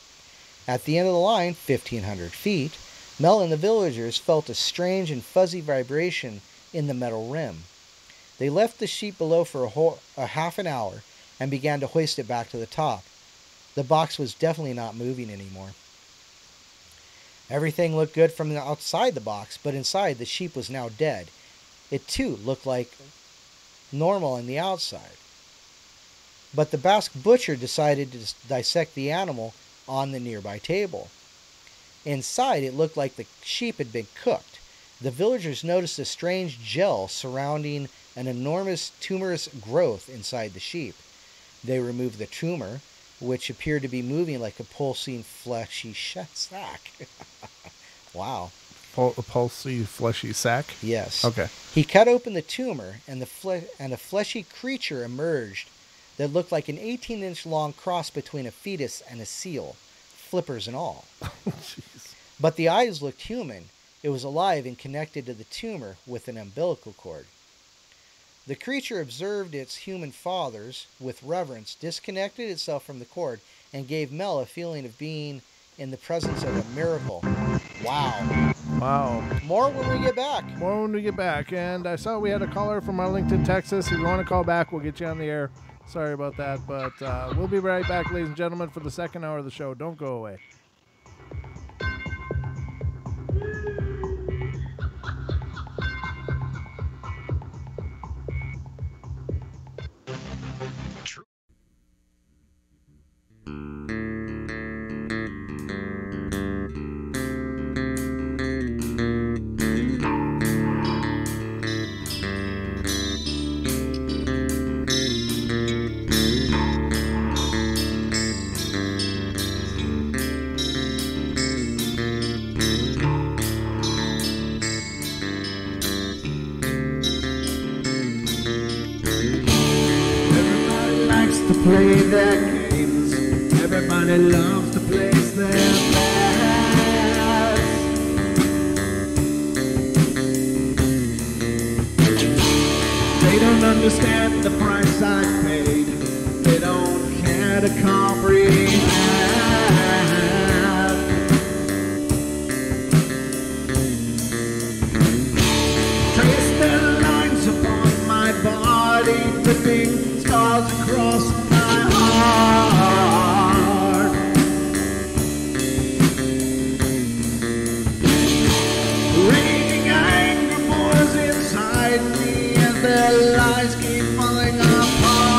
At the end of the line, 1,500 feet, Mel and the villagers felt a strange and fuzzy vibration in the metal rim. They left the sheep below for a half an hour and began to hoist it back to the top. The box was definitely not moving anymore. Everything looked good from the outside the box, but inside the sheep was now dead. It too looked like normal on the outside. But the Basque butcher decided to dissect the animal on the nearby table. Inside, it looked like the sheep had been cooked. The villagers noticed a strange gel surrounding an enormous tumorous growth inside the sheep. They removed the tumor, which appeared to be moving like a pulsing fleshy sack. Wow. pulsy, fleshy sac? Yes. Okay. He cut open the tumor, and a fleshy creature emerged that looked like an 18-inch long cross between a fetus and a seal, flippers and all. Jeez. But the eyes looked human. It was alive and connected to the tumor with an umbilical cord. The creature observed its human fathers with reverence, disconnected itself from the cord, and gave Mel a feeling of being in the presence of a miracle. Wow. Wow. More when we get back. More when we get back. And I saw we had a caller from Arlington, Texas. If you want to call back, we'll get you on the air. Sorry about that, but we'll be right back, ladies and gentlemen, for the second hour of the show. Don't go away. Play their games. Everybody loves to place their bets. They don't understand the price I paid. They don't care to comprehend. Trace their lines upon my body, flipping scars across my heart. Raging anger pours inside me as their lies keep falling apart.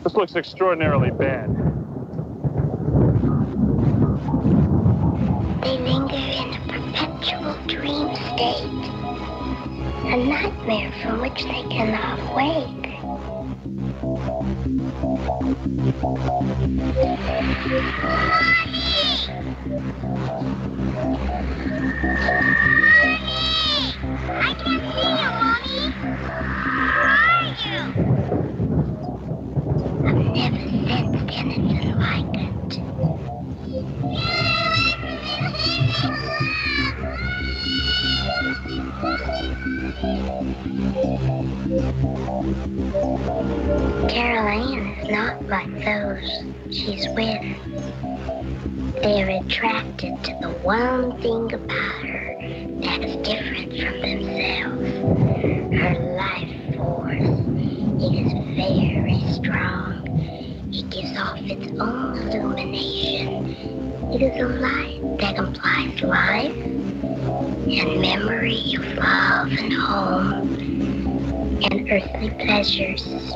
This looks extraordinarily bad. They linger in a perpetual dream state, a nightmare from which they cannot wake. I can't see you, Mommy. Where are you? I've never sensed anything like it. Carol Ann is not like those she's with. They're attracted to the one thing about her that's different from themselves. Her life force. It is very strong. It gives off its own illumination. It is a light that implies life and memory of love and home and earthly pleasures.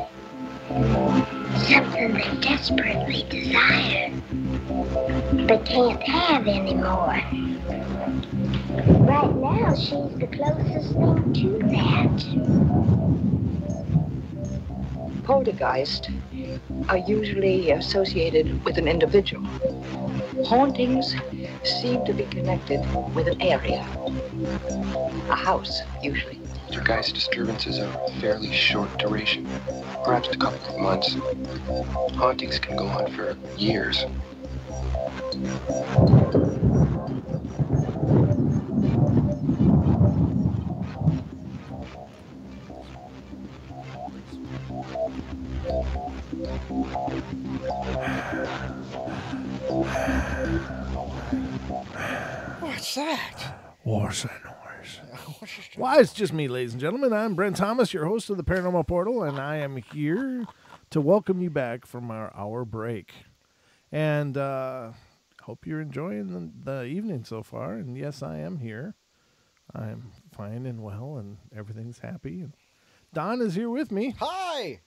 Something they desperately desire, but can't have anymore. Right now, she's the closest thing to that. Poltergeists are usually associated with an individual. Hauntings seem to be connected with an area. A house, usually. Poltergeist disturbances are fairly short duration, perhaps a couple of months. Hauntings can go on for years. What's that? What's that noise? Why, it's just me, ladies and gentlemen. I'm Brent Thomas, your host of the Paranormal Portal, and I am here to welcome you back from our hour break. And hope you're enjoying the evening so far. And yes, I am here. I'm fine and well, and everything's happy. And Don is here with me. Hi!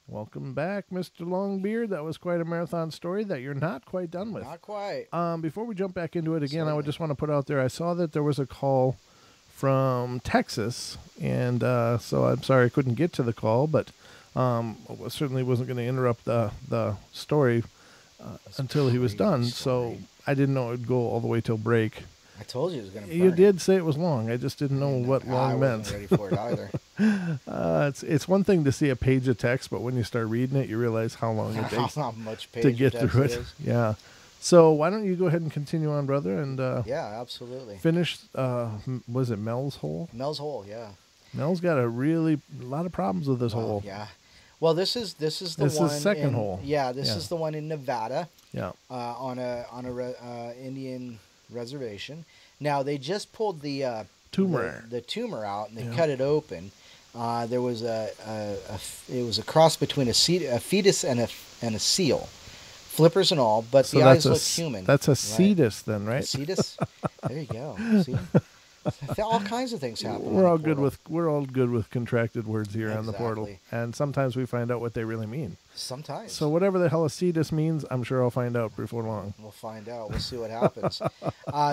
Welcome back, Mr. Longbeard. That was quite a marathon story that you're not quite done with. Not quite. Before we jump back into it again, I would just want to put out there, I saw that there was a call from Texas, and so I'm sorry I couldn't get to the call, but I certainly wasn't going to interrupt the story until he was done, so I didn't know it would go all the way till break. I told you it was going to burn. You did say it was long. I just didn't know what long meant. I wasn't ready for it either. It's one thing to see a page of text, but when you start reading it, you realize how long it takes How much page to get of text through it. Yeah. So why don't you go ahead and continue on, brother, and yeah, absolutely. Finish. Was it Mel's hole? Mel's hole, yeah. Mel's got a lot of problems with this hole. Yeah. Well, this is the one. This is second hole. Yeah, this is the one in Nevada. Yeah. On a Indian reservation. Now they just pulled the tumor out and they cut it open. There was it was a cross between a fetus and a seal, flippers and all, but so the eyes look human. That's a cetus, then, right? A cetus. There you go. See, all kinds of things happen. We're all good with contracted words here on the portal, and sometimes we find out what they really mean. Sometimes. So whatever the hell a cetus means, I'm sure I'll find out before long. We'll find out. We'll see what happens.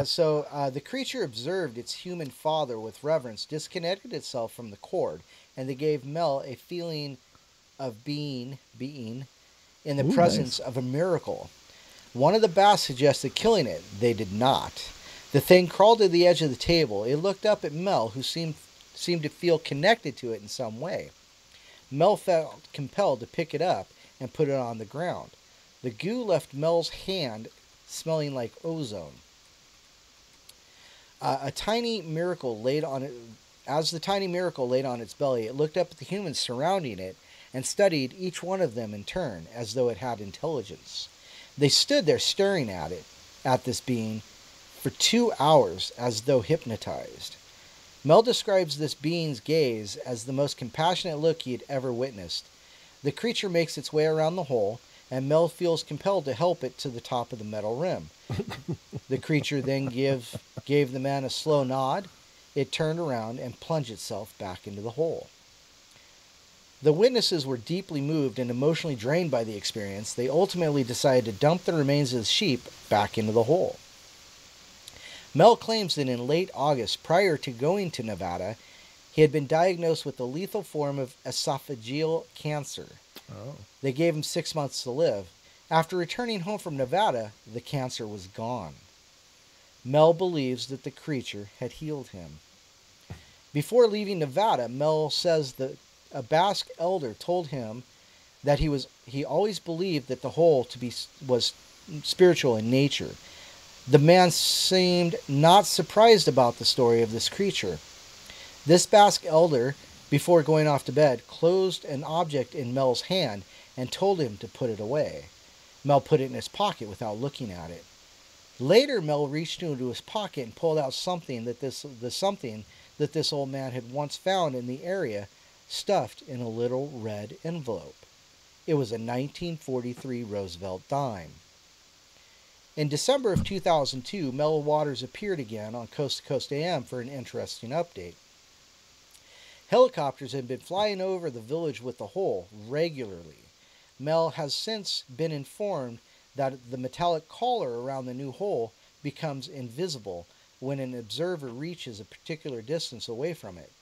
So the creature observed its human father with reverence, disconnected itself from the cord, and they gave Mel a feeling of being in the presence of a miracle. One of the Bass suggested killing it. They did not. The thing crawled to the edge of the table. It looked up at Mel, who seemed to feel connected to it in some way. Mel felt compelled to pick it up and put it on the ground. The goo left Mel's hand smelling like ozone. As the tiny miracle laid on its belly, it looked up at the humans surrounding it and studied each one of them in turn, as though it had intelligence. They stood there staring at this being, for 2 hours, as though hypnotized. Mel describes this being's gaze as the most compassionate look he had ever witnessed. The creature makes its way around the hole, and Mel feels compelled to help it to the top of the metal rim. The creature then gave the man a slow nod. It turned around and plunged itself back into the hole. The witnesses were deeply moved and emotionally drained by the experience. They ultimately decided to dump the remains of the sheep back into the hole. Mel claims that in late August, prior to going to Nevada, he had been diagnosed with a lethal form of esophageal cancer. Oh. They gave him 6 months to live. After returning home from Nevada, the cancer was gone. Mel believes that the creature had healed him. Before leaving Nevada, Mel says that a Basque elder told him that he always believed that the hole was spiritual in nature. The man seemed not surprised about the story of this creature. This Basque elder before going off to bed, closed an object in Mel's hand and told him to put it away. Mel put it in his pocket without looking at it. Later, Mel reached into his pocket and pulled out something that this old man had once found in the area, stuffed in a little red envelope. It was a 1943 Roosevelt dime. In December of 2002, Mel Waters appeared again on Coast to Coast AM for an interesting update. Helicopters had been flying over the village with the hole regularly. Mel has since been informed that the metallic collar around the new hole becomes invisible when an observer reaches a particular distance away from it.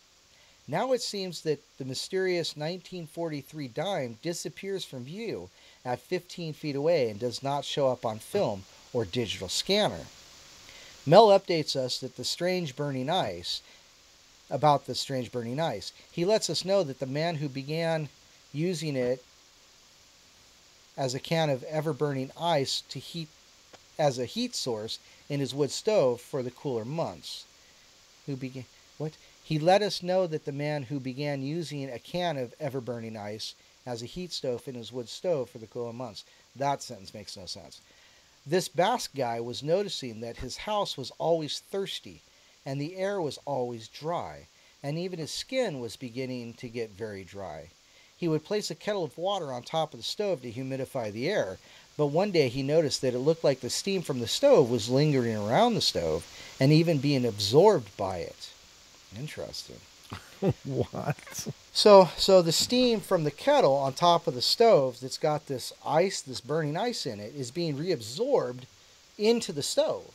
Now it seems that the mysterious 1943 dime disappears from view at 15 feet away and does not show up on film or digital scanner. Mel updates us that the strange burning ice. He lets us know that the man who began using it as a can of ever-burning ice to heat as a heat source in his wood stove for the cooler months. He let us know that the man who began using a can of ever-burning ice as a heat stove in his wood stove for the cooler months. That sentence makes no sense. This Basque guy was noticing that his house was always thirsty, and the air was always dry, and even his skin was beginning to get very dry. He would place a kettle of water on top of the stove to humidify the air, but one day he noticed that it looked like the steam from the stove was lingering around the stove and even being absorbed by it. Interesting. What? So the steam from the kettle on top of the stove that's got this ice, this burning ice in it, is being reabsorbed into the stove.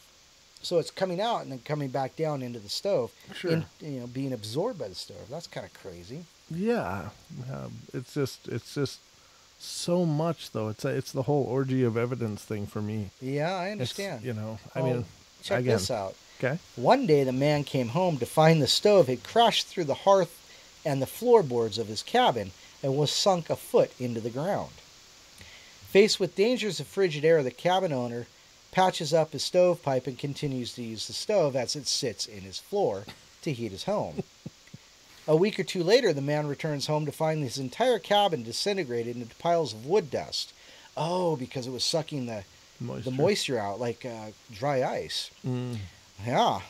So it's coming out and then coming back down into the stove, Sure. Being absorbed by the stove. That's kind of crazy. Yeah, it's just so much though. It's the whole orgy of evidence thing for me. Yeah, I understand. Check this out. Okay. One day the man came home to find the stove had crashed through the hearth and the floorboards of his cabin and was sunk a foot into the ground. Faced with dangers of frigid air, the cabin owner patches up his stovepipe and continues to use the stove as it sits in his floor to heat his home. A week or two later, the man returns home to find his entire cabin disintegrated into piles of wood dust. Oh, because it was sucking the moisture out like dry ice. Yeah.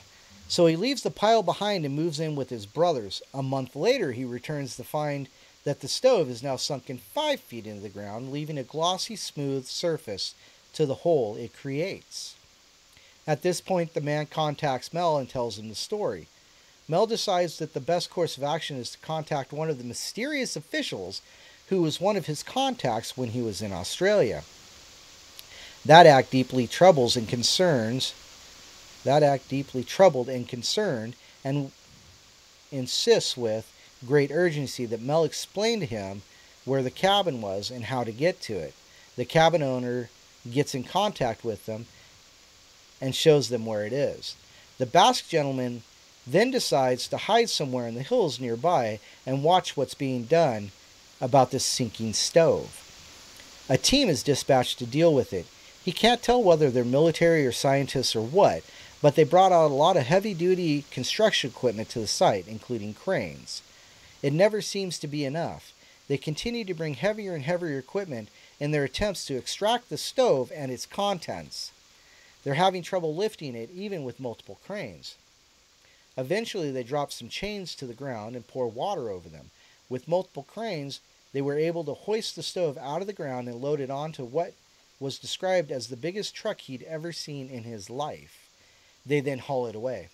So he leaves the pile behind and moves in with his brothers. A month later, he returns to find that the stove is now sunken 5 feet into the ground, leaving a glossy, smooth surface to the hole it creates. At this point, the man contacts Mel and tells him the story. Mel decides that the best course of action is to contact one of the mysterious officials who was one of his contacts when he was in Australia. That act deeply troubled and concerned, and insists with great urgency that Mel explain to him where the cabin was and how to get to it. The cabin owner gets in contact with them and shows them where it is. The Basque gentleman then decides to hide somewhere in the hills nearby and watch what's being done about this sinking stove. A team is dispatched to deal with it. He can't tell whether they're military or scientists or what, but they brought out a lot of heavy-duty construction equipment to the site, including cranes. It never seems to be enough. They continue to bring heavier and heavier equipment in their attempts to extract the stove and its contents. They're having trouble lifting it, even with multiple cranes. Eventually, they drop some chains to the ground and pour water over them. With multiple cranes, they were able to hoist the stove out of the ground and load it onto what was described as the biggest truck he'd ever seen in his life. They then haul it away.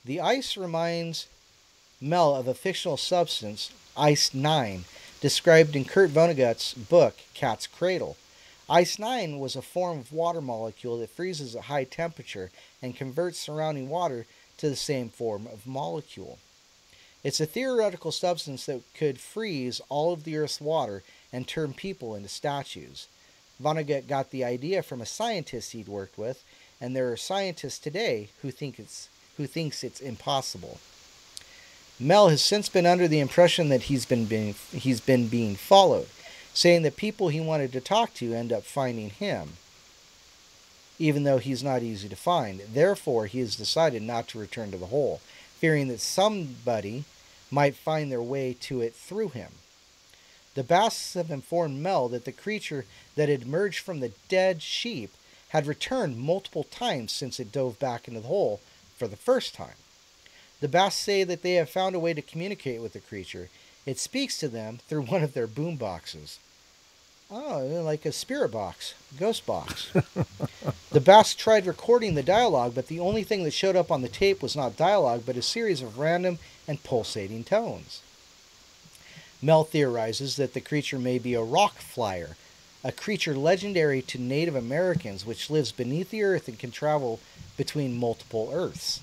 The ice reminds Mel of a fictional substance, Ice-9, described in Kurt Vonnegut's book, Cat's Cradle. Ice-9 was a form of water molecule that freezes at high temperature and converts surrounding water to the same form of molecule. It's a theoretical substance that could freeze all of the Earth's water and turn people into statues. Vonnegut got the idea from a scientist he'd worked with, and there are scientists today who thinks it's impossible. Mel has since been under the impression that he's been being followed, saying that people he wanted to talk to end up finding him, even though he's not easy to find. Therefore, he has decided not to return to the hole, fearing that somebody might find their way to it through him. The Basses have informed Mel that the creature that had emerged from the dead sheep had returned multiple times since it dove back into the hole for the first time. The Basses say that they have found a way to communicate with the creature. It speaks to them through one of their boom boxes. Oh, like a spirit box, ghost box. The Basses tried recording the dialogue, but the only thing that showed up on the tape was not dialogue, but a series of random and pulsating tones. Mel theorizes that the creature may be a rock flyer, a creature legendary to Native Americans which lives beneath the earth and can travel between multiple Earths.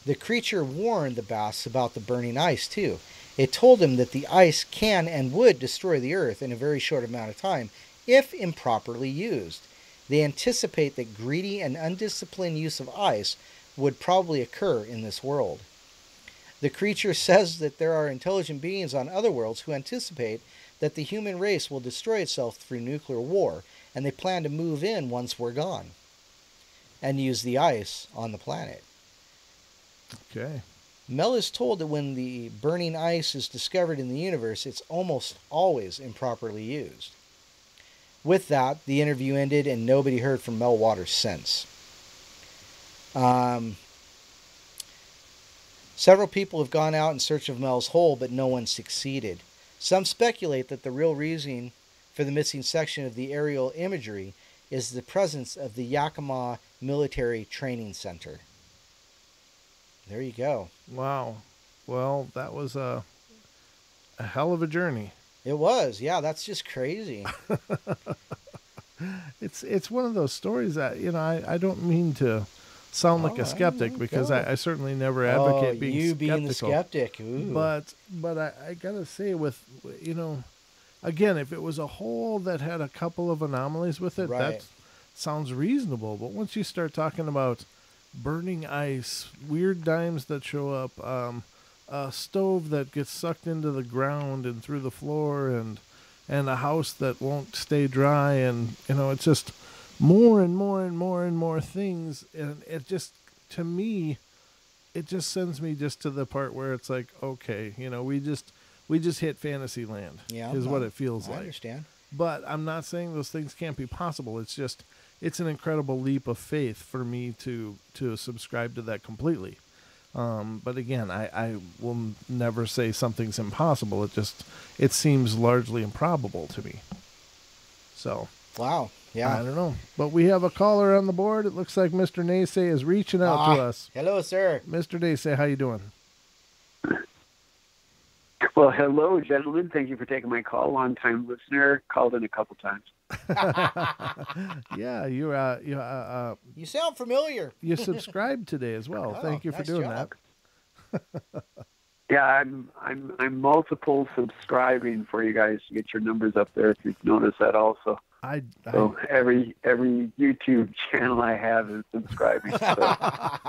The creature warned the Basses about the burning ice, too. It told him that the ice can and would destroy the Earth in a very short amount of time if improperly used. They anticipate that greedy and undisciplined use of ice would probably occur in this world. The creature says that there are intelligent beings on other worlds who anticipate that the human race will destroy itself through nuclear war, and they plan to move in once we're gone and use the ice on the planet. Okay. Mel is told that when the burning ice is discovered in the universe, it's almost always improperly used. With that, the interview ended and nobody heard from Mel Waters since. Several people have gone out in search of Mel's hole, but no one succeeded. Some speculate that the real reason for the missing section of the aerial imagery is the presence of the Yakima Military Training Center. There you go. Wow. Well, that was a hell of a journey. It was. Yeah, that's just crazy. It's one of those stories that, I don't mean to sound like a skeptic, because I certainly never advocate being skeptical. Being the skeptic. Ooh. But I got to say, with, again, if it was a hole that had a couple of anomalies with it, right, that sounds reasonable. But once you start talking about burning ice, weird dimes that show up, a stove that gets sucked into the ground and through the floor, and a house that won't stay dry, and it's just more and more and more and more things, and it just, to me, it just sends me just to the part where it's like, okay, we just hit fantasy land. Yeah, is what it feels like. I understand. But I'm not saying those things can't be possible. It's just, it's an incredible leap of faith for me to subscribe to that completely. But again, I will never say something's impossible. It seems largely improbable to me. So. Wow. Yeah. I don't know. But we have a caller on the board. It looks like Mr. Naysay is reaching out to us. Hello, sir. Mr. Naysay, how you doing? Well, hello, gentlemen. Thank you for taking my call. Long-time listener. Called in a couple times. Yeah, you sound familiar. You subscribed today as well. Thank you for doing job. that. Yeah, I'm multiple subscribing for you guys to get your numbers up there. If you've noticed that also. So every YouTube channel I have is subscribing. So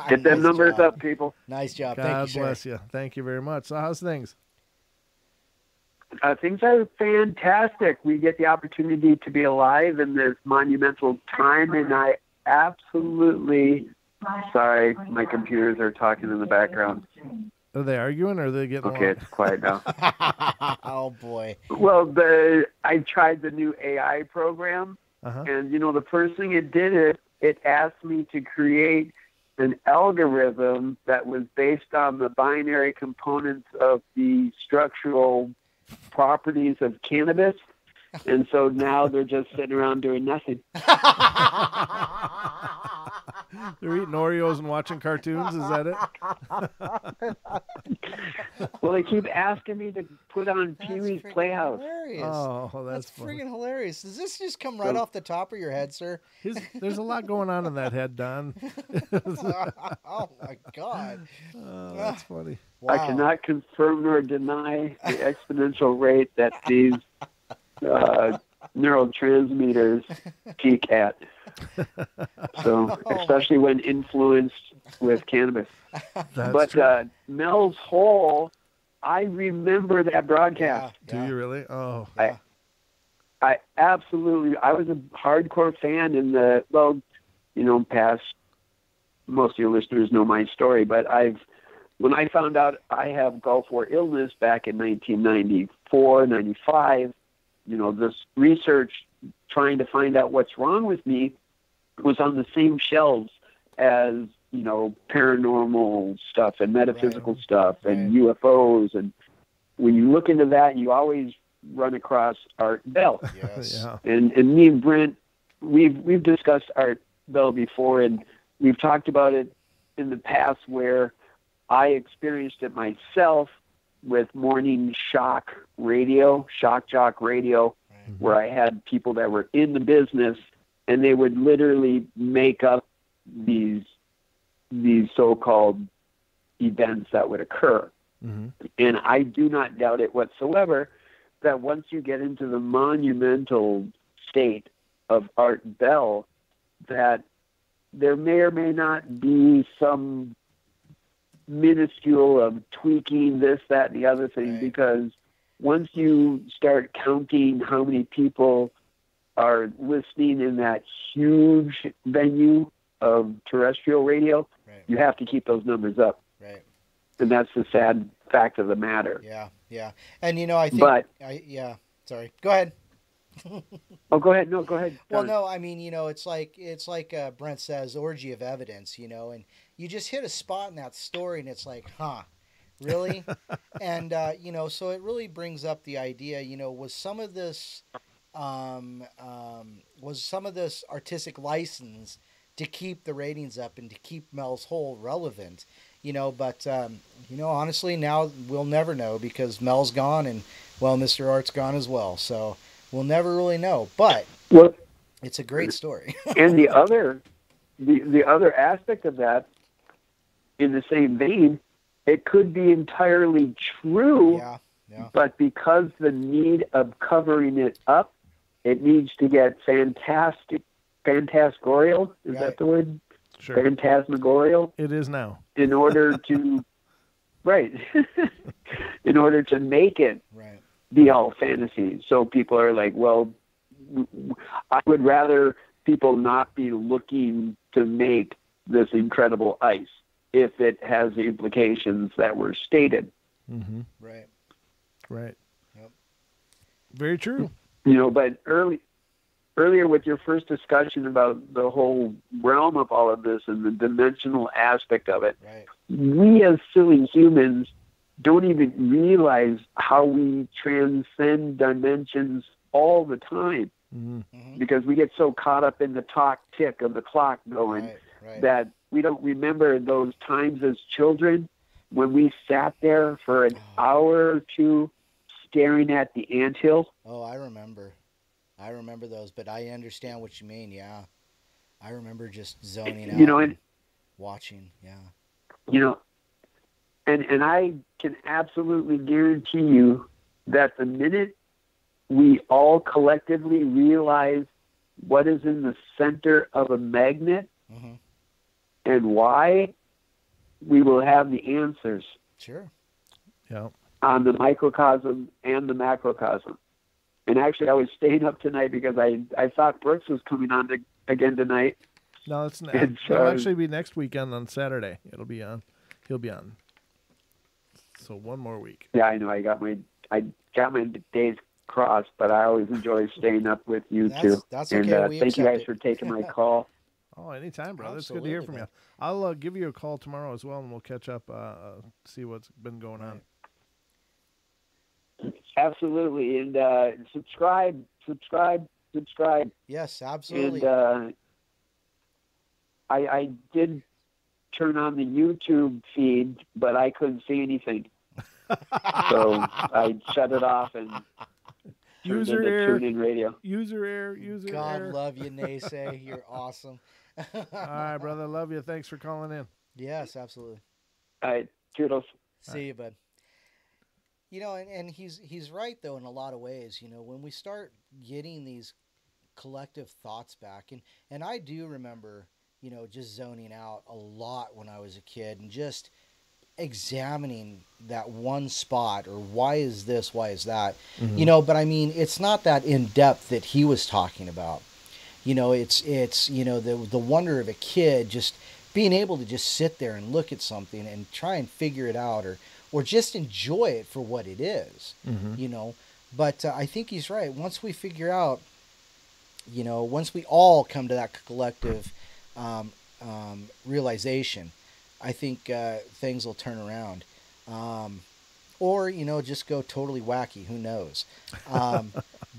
get them numbers up, people. Nice job. God Thank you, bless sir. you. Thank you very much. So how's things? Things are fantastic. We get the opportunity to be alive in this monumental time, and I absolutely... Sorry, my computers are talking in the background. Are they arguing, or are they getting okay? along? It's quiet now. Oh, boy. Well, I tried the new AI program, and, the first thing it did, it asked me to create an algorithm that was based on the binary components of the structural properties of cannabis. And so now they're just sitting around doing nothing. They're eating Oreos and watching cartoons. Is that it? Well, they keep asking me to put on Pee-wee's Playhouse. Hilarious. Oh, that's freaking hilarious. Does this just come right off the top of your head, sir? There's a lot going on in that head, Don. Oh, my God. Oh, that's funny. Wow. I cannot confirm nor deny the exponential rate that these neurotransmitters peak at. So, especially when influenced with cannabis. But Mel's Hole, I remember that broadcast. Yeah. Do you really? Oh. I absolutely, I was a hardcore fan in past, most of your listeners know my story, but I've when I found out I have Gulf War illness back in 1994, 95, this research trying to find out what's wrong with me was on the same shelves as, paranormal stuff and metaphysical stuff and UFOs. And when you look into that, you always run across Art Bell. Yes. Yeah. And me and Brent, we've discussed Art Bell before, and we've talked about it in the past where I experienced it myself with morning shock jock radio, where I had people that were in the business, and they would literally make up these so-called events that would occur. Mm-hmm. And I do not doubt it whatsoever that once you get into the monumental state of Art Bell, that there may or may not be some minuscule of tweaking this, that, and the other thing, because once you start counting how many people are listening in that huge venue of terrestrial radio, you have to keep those numbers up. Right. And that's the sad fact of the matter. Yeah, yeah. And, I think... sorry. Go ahead. Oh, go ahead. No, go ahead. Well, no, I mean, it's like Brent says, orgy of evidence, and you just hit a spot in that story, and it's like, huh, really? And, so it really brings up the idea, was some of this artistic license to keep the ratings up and to keep Mel's Hole relevant, but, honestly, now we'll never know because Mel's gone and, well, Mr. Art's gone as well. So we'll never really know, but it's a great story. And the other aspect of that, in the same vein, it could be entirely true, but because the need of covering it up, it needs to get phantasmagorial. Is that the word? Sure. Phantasmagorial. It is now. In order to, in order to make it be all fantasy. So people are like, well, I would rather people not be looking to make this incredible ice if it has the implications that were stated. Mm-hmm. Right. Yep. Very true. But earlier with your first discussion about the whole realm of all of this and the dimensional aspect of it, we as silly humans don't even realize how we transcend dimensions all the time. Mm-hmm. Because we get so caught up in the tick of the clock going that we don't remember those times as children when we sat there for an hour or two staring at the anthill. Oh, I remember those, but I understand what you mean. Yeah. I remember just zoning out and watching. Yeah. And I can absolutely guarantee you that the minute we all collectively realize what is in the center of a magnet and why, we will have the answers. Sure. Yeah. On the microcosm and the macrocosm. And actually, I was staying up tonight because I thought Brooks was coming on again tonight. No, it'll actually be next weekend on Saturday. He'll be on. So one more week. Yeah, I know. I got my days crossed, but I always enjoy staying up with you two. That's okay. And thank you guys for taking my call. Oh, anytime, brother. It's good to hear from you. I'll give you a call tomorrow as well, and we'll catch up, see what's been going on. Absolutely. And subscribe. Yes, absolutely. And I did turn on the YouTube feed, but I couldn't see anything. So I shut it off and turned into TuneIn Radio. User error. God love you, Naysay. You're awesome. All right, brother. Love you. Thanks for calling in. Yes, absolutely. All right. Toodles. See you, bud. And he's right, though, in a lot of ways. When we start getting these collective thoughts back, and I do remember, just zoning out a lot when I was a kid and just examining that one spot, or why is this, why is that, but I mean, it's not that in depth that he was talking about. It's the wonder of a kid just being able to just sit there and look at something and try and figure it out, or just enjoy it for what it is, you know. But I think he's right. Once we figure out, you know, once we all come to that collective realization, I think things will turn around. Or, you know, just go totally wacky. Who knows?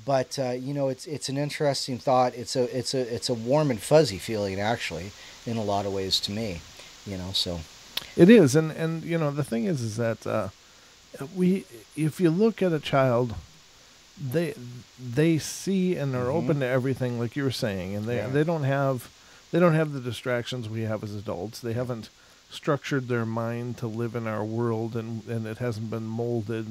But you know, it's an interesting thought. It's a warm and fuzzy feeling, actually, in a lot of ways to me. You know, so it is. And you know, the thing is that if you look at a child, they see and are open to everything, like you were saying, and they don't have the distractions we have as adults. They haven't structured their mind to live in our world, and it hasn't been molded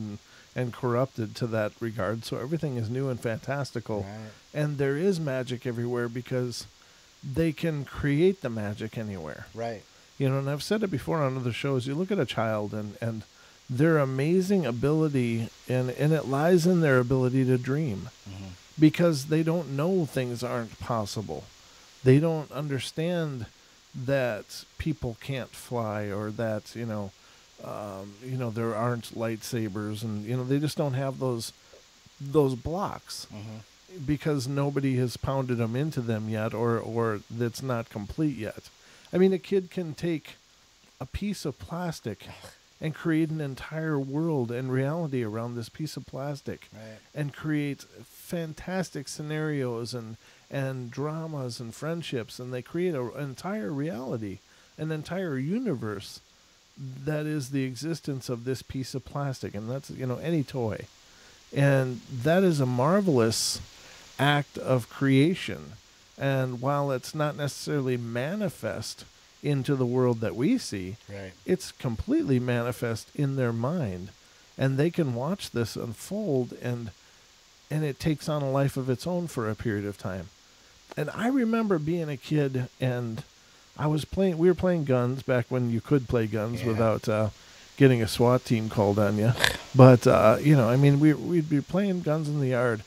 and corrupted to that regard. So everything is new and fantastical. Right. And there is magic everywhere because they can create the magic anywhere. Right. You know, and I've said it before on other shows, you look at a child and their amazing ability, and it lies in their ability to dream, because they don't know things aren't possible. They don't understand that people can't fly, or that, you know, there aren't lightsabers, and, you know, they just don't have those blocks because nobody has pounded them into them yet, or that's not complete yet. I mean, a kid can take a piece of plastic and create an entire world and reality around this piece of plastic, and create fantastic scenarios and dramas and friendships, and they create an entire reality, an entire universe that is the existence of this piece of plastic, and that's, you know, any toy. And that is a marvelous act of creation. And while it's not necessarily manifest into the world that we see, it's completely manifest in their mind, and they can watch this unfold, and it takes on a life of its own for a period of time. And I remember being a kid, and we were playing guns back when you could play guns without getting a SWAT team called on you. But, you know, I mean, we'd be playing guns in the yard,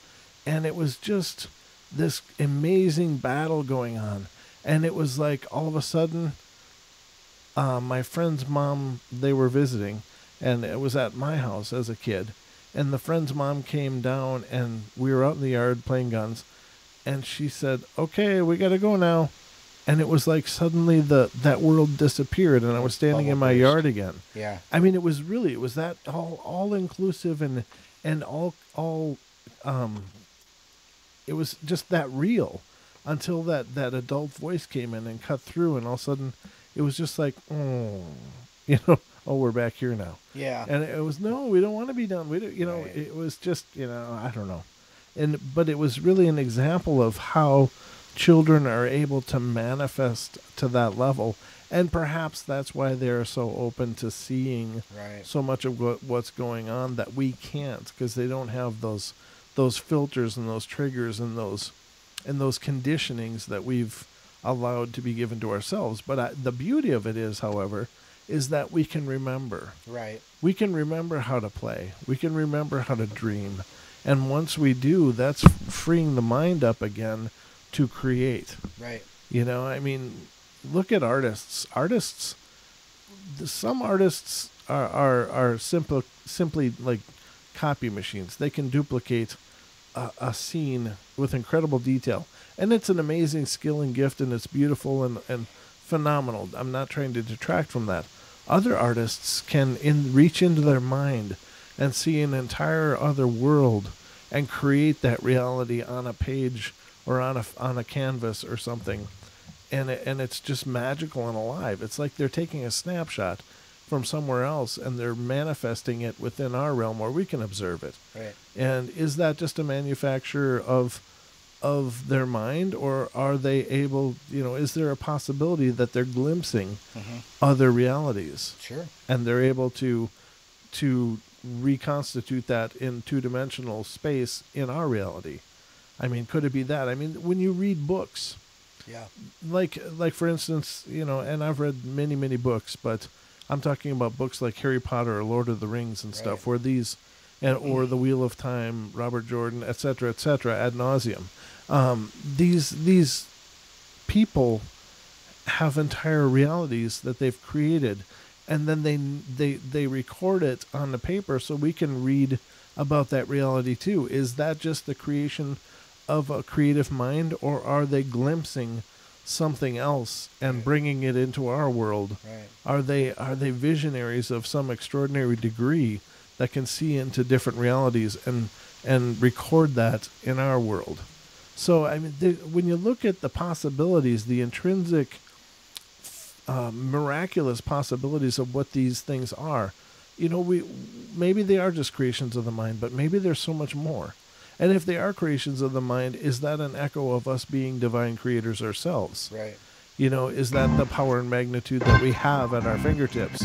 and it was just this amazing battle going on. And it was like, all of a sudden, my friend's mom, they were visiting, and it was at my house as a kid. And the friend's mom came down, and we were out in the yard playing guns, and she said, "Okay, we got to go now." And it was like suddenly that world disappeared, and I was standing in my yard again. Yeah. I mean, it was that all inclusive and all it was just that real, until that adult voice came in and cut through, and all of a sudden it was just like, you know, oh, we're back here now. Yeah. And it was, no, we don't want to be done. We don't, you know, it was just, you know, I don't know. But it was really an example of how children are able to manifest to that level. And perhaps that's why they're so open to seeing so much of what's going on that we can't, because they don't have those filters and those triggers and those conditionings that we've allowed to be given to ourselves. But the beauty of it is, however, is that we can remember. Right. We can remember how to play. We can remember how to dream. And once we do, that's freeing the mind up again to create. Right. You know, I mean, look at artists. Some artists are simply like copy machines. They can duplicate a scene with incredible detail. And it's an amazing skill and gift, and it's beautiful and phenomenal. I'm not trying to detract from that. Other artists can reach into their mind and see an entire other world and create that reality on a page or on a canvas or something. And it's just magical and alive. It's like they're taking a snapshot from somewhere else, and they're manifesting it within our realm where we can observe it. Right. And is that just a manufacture of their mind, or are they able, you know, is there a possibility that they're glimpsing other realities? Sure. And they're able to reconstitute that in two-dimensional space in our reality? I mean, could it be that? I mean, when you read books, like for instance, you know, and I've read many, many books, but I'm talking about books like Harry Potter or Lord of the Rings and stuff, where these, or The Wheel of Time, Robert Jordan, et cetera, ad nauseum. These people have entire realities that they've created, and then they record it on the paper so we can read about that reality too. Is that just the creation of a creative mind, or are they glimpsing something else and bringing it into our world? Are they visionaries of some extraordinary degree that can see into different realities and record that in our world? So I mean, when you look at the possibilities, the intrinsic miraculous possibilities of what these things are, maybe they are just creations of the mind, but maybe there's so much more. And if they are creations of the mind, is that an echo of us being divine creators ourselves? Right. Is that the power and magnitude that we have at our fingertips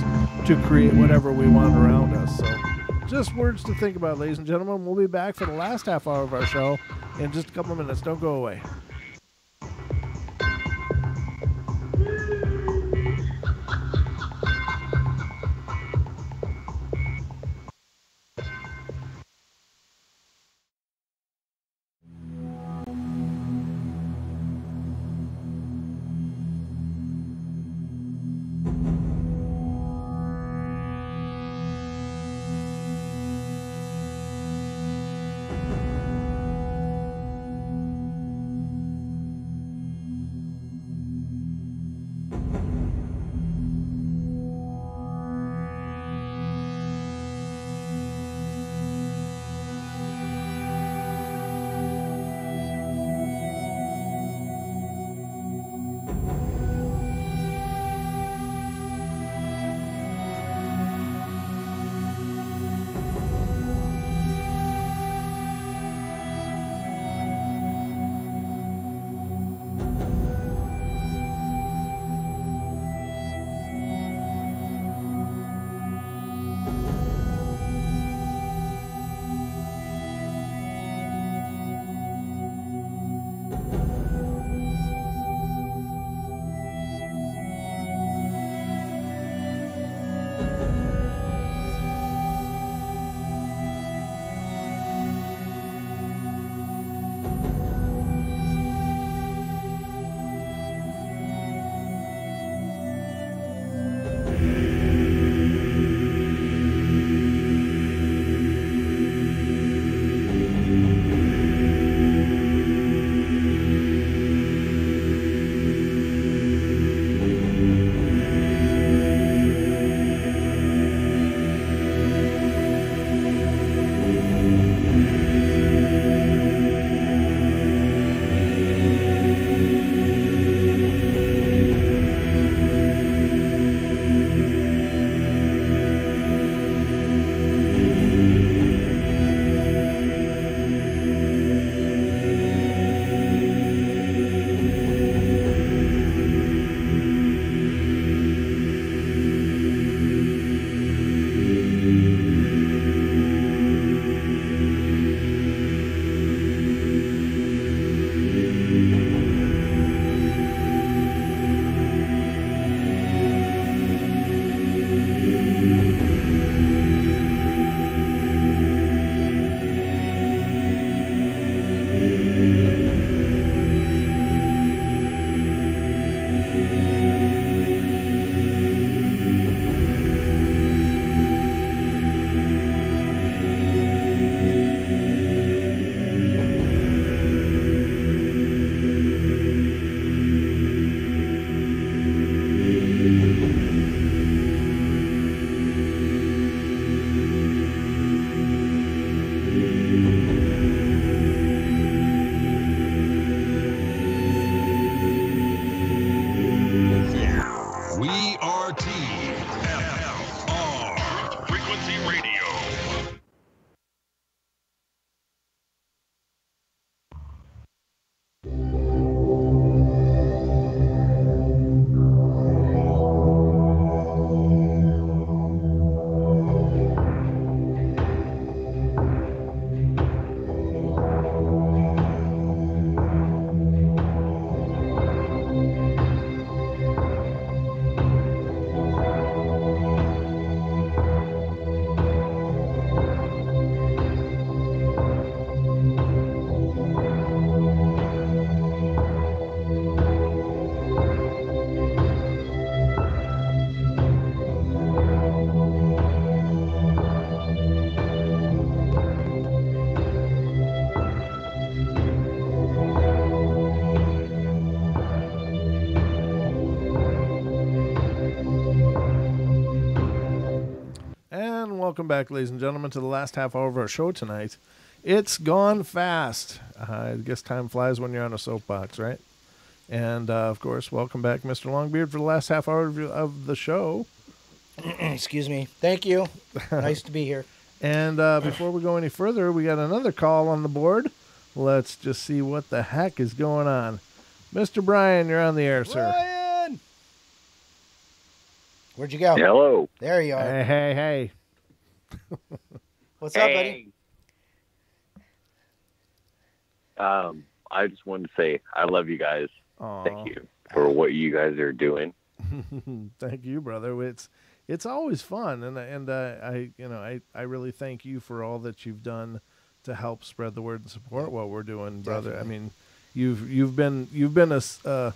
to create whatever we want around us? So just words to think about, ladies and gentlemen. We'll be back for the last half hour of our show in just a couple of minutes. Don't go away. welcome back, ladies and gentlemen, to the last half hour of our show tonight. It's gone fast. I guess time flies when you're on a soapbox, right? And, of course, welcome back, Mr. Longbeard, for the last half hour of the show. Excuse me. Thank you. Nice to be here. And before we go any further, we got another call on the board. Let's just see what the heck is going on. Mr. Brian, you're on the air, sir. Brian! Where'd you go? Hello. There you are. Hey. What's up, buddy? I just wanted to say I love you guys. Aww. Thank you for what you guys are doing. Thank you, brother. It's always fun, and I really thank you for all that you've done to help spread the word and support what we're doing, brother. Definitely. I mean, you've been a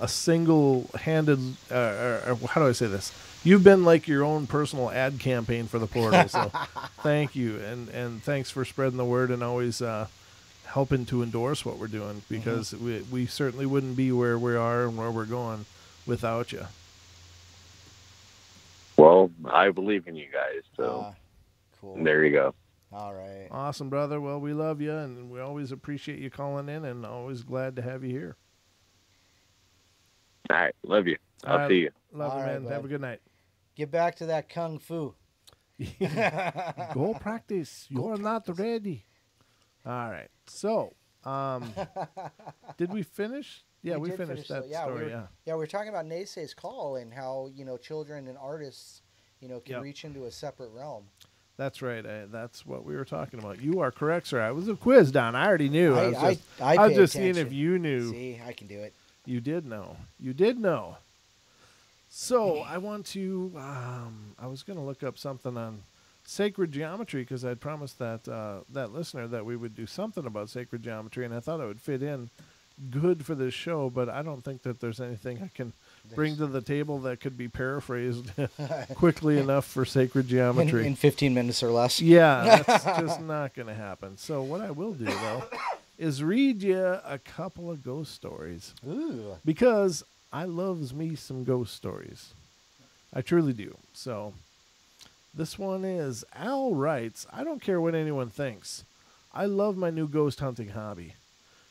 single-handed how do I say this? You've been like your own personal ad campaign for the portal. So thank you, and thanks for spreading the word and always helping to endorse what we're doing, because we certainly wouldn't be where we are and where we're going without you. Well, I believe in you guys, so cool. There you go. All right. Awesome, brother. Well, we love you, and we always appreciate you calling in, and always glad to have you here. All right. Love you. I'll see you. Love you, man. Bud. Have a good night. Get back to that kung fu. Go practice. You're not ready. All right. So, did we finish? Yeah, we finished that story. We were talking about Naysay's call and how, children and artists, can reach into a separate realm. That's right. That's what we were talking about. You are correct, sir. I was a quiz, Don. I already knew. I was just seeing if you knew. See, I can do it. You did know. You did know. So I want to. I was going to look up something on sacred geometry, because I'd promised that listener that we would do something about sacred geometry, and I thought it would fit in good for this show, but I don't think that there's anything I can bring to the table that could be paraphrased quickly enough for sacred geometry. In 15 minutes or less. Yeah, that's just not going to happen. So what I will do, though, is read you a couple of ghost stories. Ooh. Because I loves me some ghost stories. I truly do. So this one is, Al writes, I don't care what anyone thinks. I love my new ghost hunting hobby.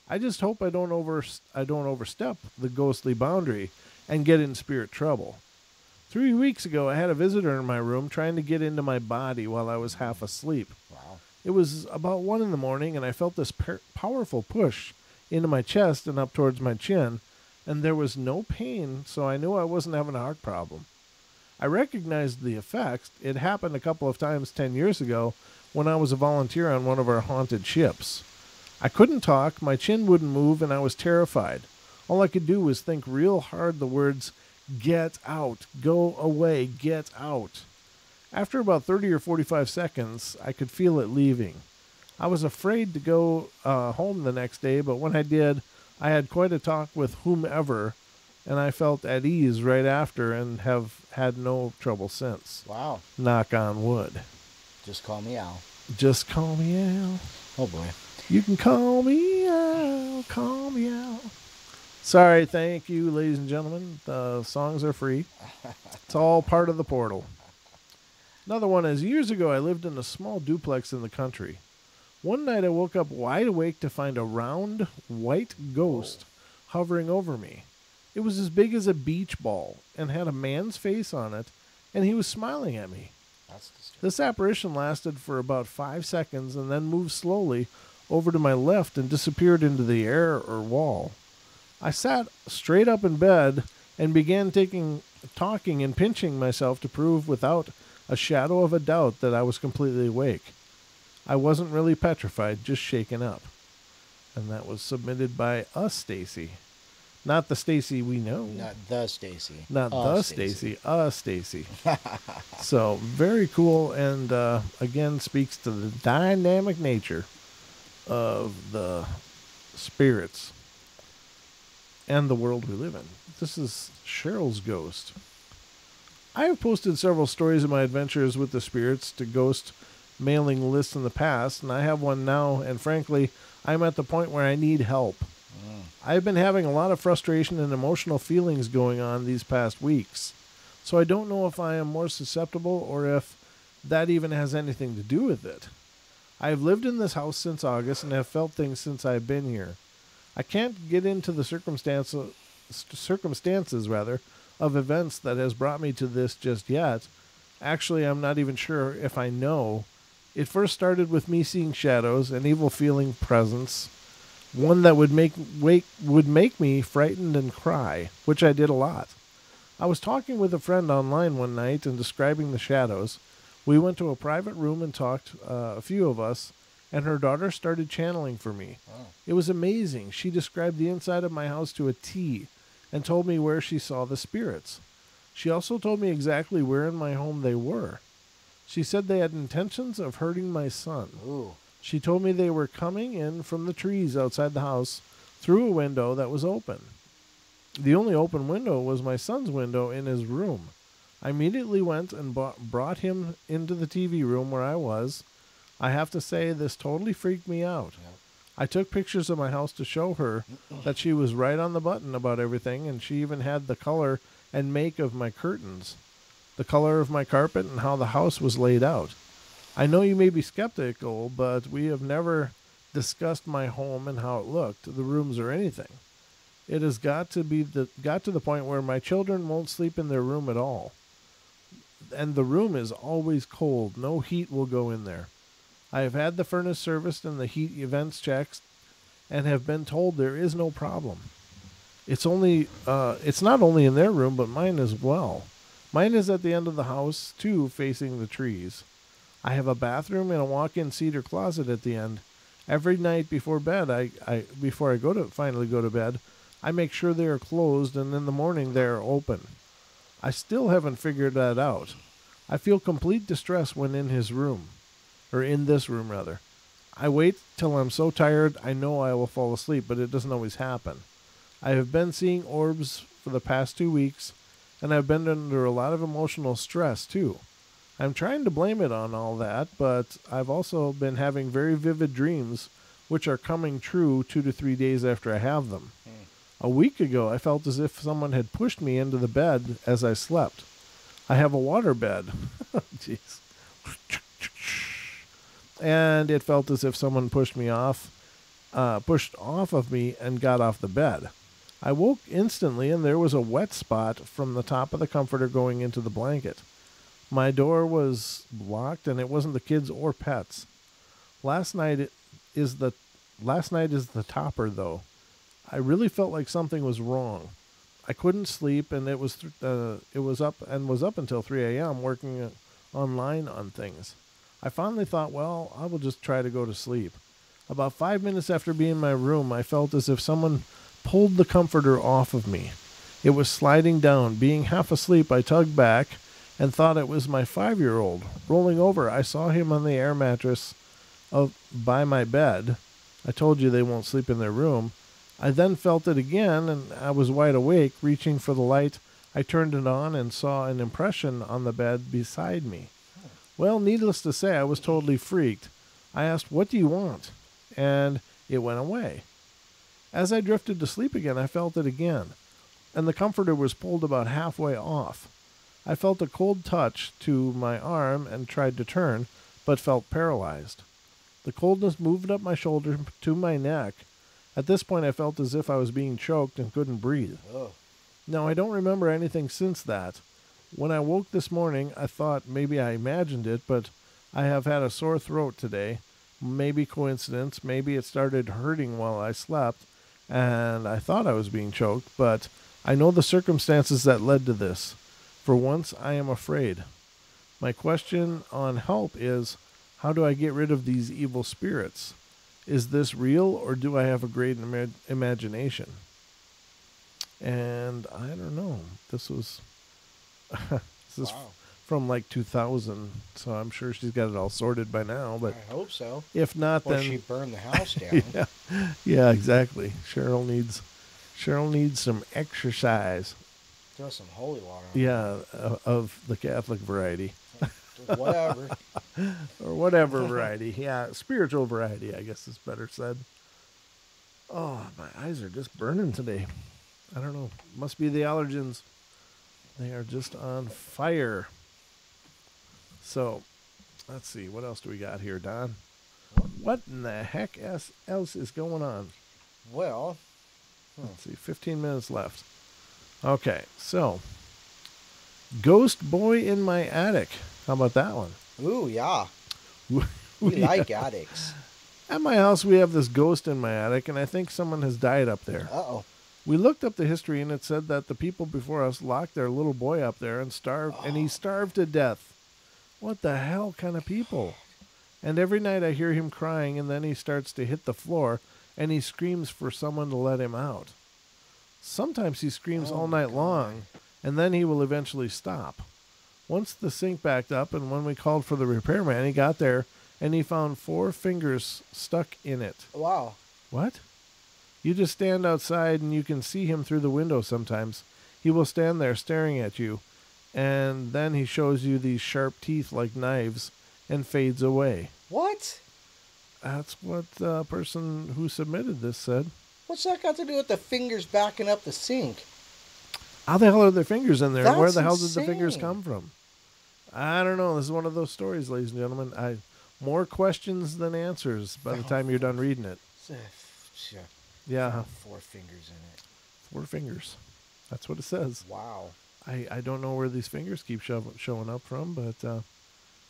I just hope I don't overstep the ghostly boundary and get in spirit trouble. 3 weeks ago, I had a visitor in my room trying to get into my body while I was half asleep. Wow. It was about 1 a.m, and I felt this powerful push into my chest and up towards my chin, and there was no pain, so I knew I wasn't having a heart problem. I recognized the effects. It happened a couple of times 10 years ago when I was a volunteer on one of our haunted ships. I couldn't talk, my chin wouldn't move, and I was terrified. All I could do was think real hard the words, "Get out, go away, get out." After about 30 or 45 seconds, I could feel it leaving. I was afraid to go home the next day, but when I did, I had quite a talk with whomever, and I felt at ease right after and have had no trouble since. Wow. Knock on wood. Just call me Al. Just call me Al. Oh, boy. You can call me Al. Call me Al. Sorry, thank you, ladies and gentlemen. The songs are free. It's all part of the portal. Another one is, years ago I lived in a small duplex in the country. One night I woke up wide awake to find a round, white ghost hovering over me. It was as big as a beach ball and had a man's face on it, and he was smiling at me. That's disturbing. This apparition lasted for about 5 seconds and then moved slowly over to my left and disappeared into the air or wall. I sat straight up in bed and began talking and pinching myself to prove without a shadow of a doubt that I was completely awake. I wasn't really petrified, just shaken up. And that was submitted by us, Stacy. Not the Stacy we know. Not the Stacy. Not the Stacy. Stacy. So, very cool, and again speaks to the dynamic nature of the spirits and the world we live in. This is Cheryl's ghost. I have posted several stories of my adventures with the spirits to ghost mailing lists in the past, and I have one now, and frankly, I'm at the point where I need help. I've been having a lot of frustration and emotional feelings going on these past weeks, so I don't know if I am more susceptible or if that even has anything to do with it. I have lived in this house since August and have felt things since I've been here. I can't get into the circumstances of events that has brought me to this just yet. Actually, I'm not even sure if I know. It first started with me seeing shadows, an evil feeling presence, one that would make me frightened and cry, which I did a lot. I was talking with a friend online one night and describing the shadows. We went to a private room and talked, a few of us, and her daughter started channeling for me. Wow. It was amazing. She described the inside of my house to a T and told me where she saw the spirits. She also told me exactly where in my home they were. She said they had intentions of hurting my son. Ooh. She told me they were coming in from the trees outside the house through a window that was open. The only open window was my son's window in his room. I immediately went and brought him into the TV room where I was. I have to say, this totally freaked me out. Yep. I took pictures of my house to show her that she was right on the button about everything, and she even had the color and make of my curtains, the color of my carpet, and how the house was laid out. I know you may be skeptical, but we have never discussed my home and how it looked, the rooms, or anything. It has got to the point where my children won't sleep in their room at all. And the room is always cold. No heat will go in there. I have had the furnace serviced and the heat vents checked and have been told there is no problem. It's not only in their room, but mine as well. Mine is at the end of the house, too, facing the trees. I have a bathroom and a walk-in cedar closet at the end. Every night before bed, before I finally go to bed, I make sure they are closed, and in the morning they are open. I still haven't figured that out. I feel complete distress when in his room, or in this room rather. I wait till I'm so tired I know I will fall asleep, but it doesn't always happen. I have been seeing orbs for the past 2 weeks, and I've been under a lot of emotional stress too. I'm trying to blame it on all that, but I've also been having very vivid dreams, which are coming true 2 to 3 days after I have them. A week ago, I felt as if someone had pushed me into the bed as I slept. I have a water bed. Jeez. And it felt as if someone pushed off of me and got off the bed. I woke instantly, and there was a wet spot from the top of the comforter going into the blanket. My door was locked, and it wasn't the kids or pets. Last night is the topper, though. I really felt like something was wrong. I couldn't sleep, and it was up until 3 a.m. working online on things. I finally thought, well, I will just try to go to sleep. About 5 minutes after being in my room, I felt as if someone pulled the comforter off of me. It was sliding down. Being half asleep, I tugged back and thought it was my 5-year-old. Rolling over, I saw him on the air mattress by my bed. I told you they won't sleep in their room. I then felt it again, and I was wide awake. Reaching for the light, I turned it on and saw an impression on the bed beside me. Well, needless to say, I was totally freaked. I asked, "What do you want?" And it went away. As I drifted to sleep again, I felt it again, and the comforter was pulled about halfway off. I felt a cold touch to my arm and tried to turn, but felt paralyzed. The coldness moved up my shoulder to my neck. At this point, I felt as if I was being choked and couldn't breathe. Oh. Now, I don't remember anything since that. When I woke this morning, I thought maybe I imagined it, but I have had a sore throat today. Maybe coincidence. Maybe it started hurting while I slept, and I thought I was being choked, but I know the circumstances that led to this. For once, I am afraid. My question on help is, how do I get rid of these evil spirits? Is this real, or do I have a great imagination? And I don't know. This was wow. From like 2000, so I'm sure she's got it all sorted by now. But I hope so. If not, or then she burned the house down. yeah, exactly. Cheryl needs some exercise. Throw some holy water on Yeah, of the Catholic variety. Whatever. Or whatever variety. Yeah, spiritual variety, I guess is better said. Oh, my eyes are just burning today. I don't know. Must be the allergens. They are just on fire. So, Let's see. What else do we got here, Don? What in the heck else is going on? Well, let's see. 15 minutes left. Okay, so Ghost Boy in My Attic. How about that one? Ooh, yeah. We like attics. At my house, we have this ghost in my attic, and I think someone has died up there. Uh-oh. We looked up the history, and it said that the people before us locked their little boy up there and starved, and he starved to death. What the hell kind of people? And every night I hear him crying, and then he starts to hit the floor, and he screams for someone to let him out. Sometimes he screams all night long, and then he will eventually stop. Once the sink backed up, and when we called for the repairman, he got there, and he found 4 fingers stuck in it. Wow. What? You just stand outside, and you can see him through the window sometimes. He will stand there staring at you, and then he shows you these sharp teeth like knives and fades away. What? That's what the person who submitted this said. What's that got to do with the fingers backing up the sink? How the hell are their fingers in there? That's Where the hell did insane. the fingers come from? I don't know. This is one of those stories, ladies and gentlemen. More questions than answers by the time you're done reading it. Yeah. 4 fingers in it. 4 fingers. That's what it says. Wow. I don't know where these fingers keep showing up from, but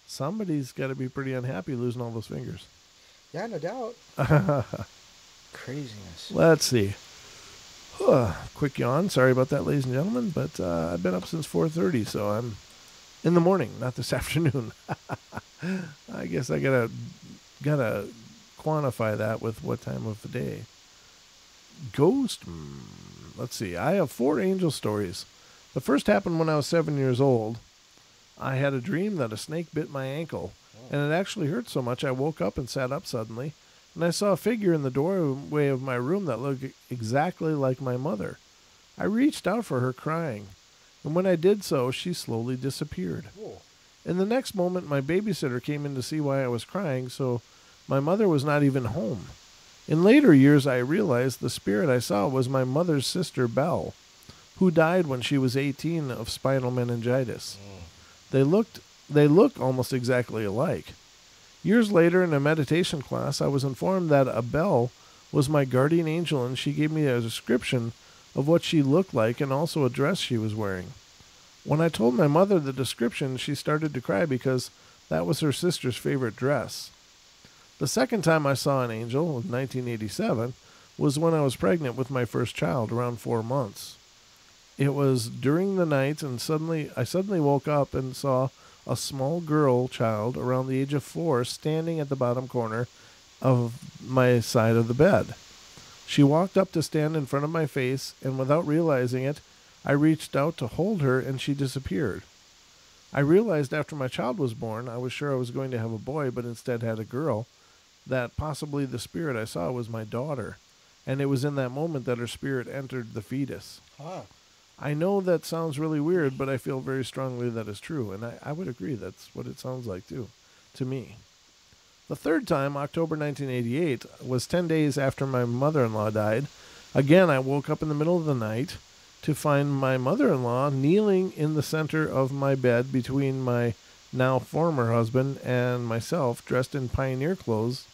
somebody's got to be pretty unhappy losing all those fingers. Yeah, no doubt. Craziness. Let's see. Quick yawn. Sorry about that, ladies and gentlemen, but I've been up since 4:30, so I'm in the morning, not this afternoon. I guess I gotta quantify that with what time of the day. Ghost. Let's see. I have 4 angel stories. The first happened when I was 7 years old. I had a dream that a snake bit my ankle, and it actually hurt so much I woke up and sat up suddenly, and I saw a figure in the doorway of my room that looked exactly like my mother. I reached out for her crying, and when I did so, she slowly disappeared. Whoa. In the next moment, my babysitter came in to see why I was crying, so my mother was not even home. In later years, I realized the spirit I saw was my mother's sister, Belle, who died when she was 18 of spinal meningitis. They look almost exactly alike. Years later, in a meditation class, I was informed that a Belle was my guardian angel, and she gave me a description of what she looked like and also a dress she was wearing. When I told my mother the description, she started to cry because that was her sister's favorite dress. The second time I saw an angel, in 1987, was when I was pregnant with my first child, around 4 months. It was during the night, and I suddenly woke up and saw a small girl child around the age of 4 standing at the bottom corner of my side of the bed. She walked up to stand in front of my face, and without realizing it, I reached out to hold her, and she disappeared. I realized after my child was born, I was sure I was going to have a boy, but instead had a girl, that possibly the spirit I saw was my daughter, and it was in that moment that her spirit entered the fetus. Huh. I know that sounds really weird, but I feel very strongly that it's true, and I would agree that's what it sounds like, too, to me. The third time, October 1988, was 10 days after my mother-in-law died. Again, I woke up in the middle of the night to find my mother-in-law kneeling in the center of my bed between my now former husband and myself, dressed in pioneer clothes,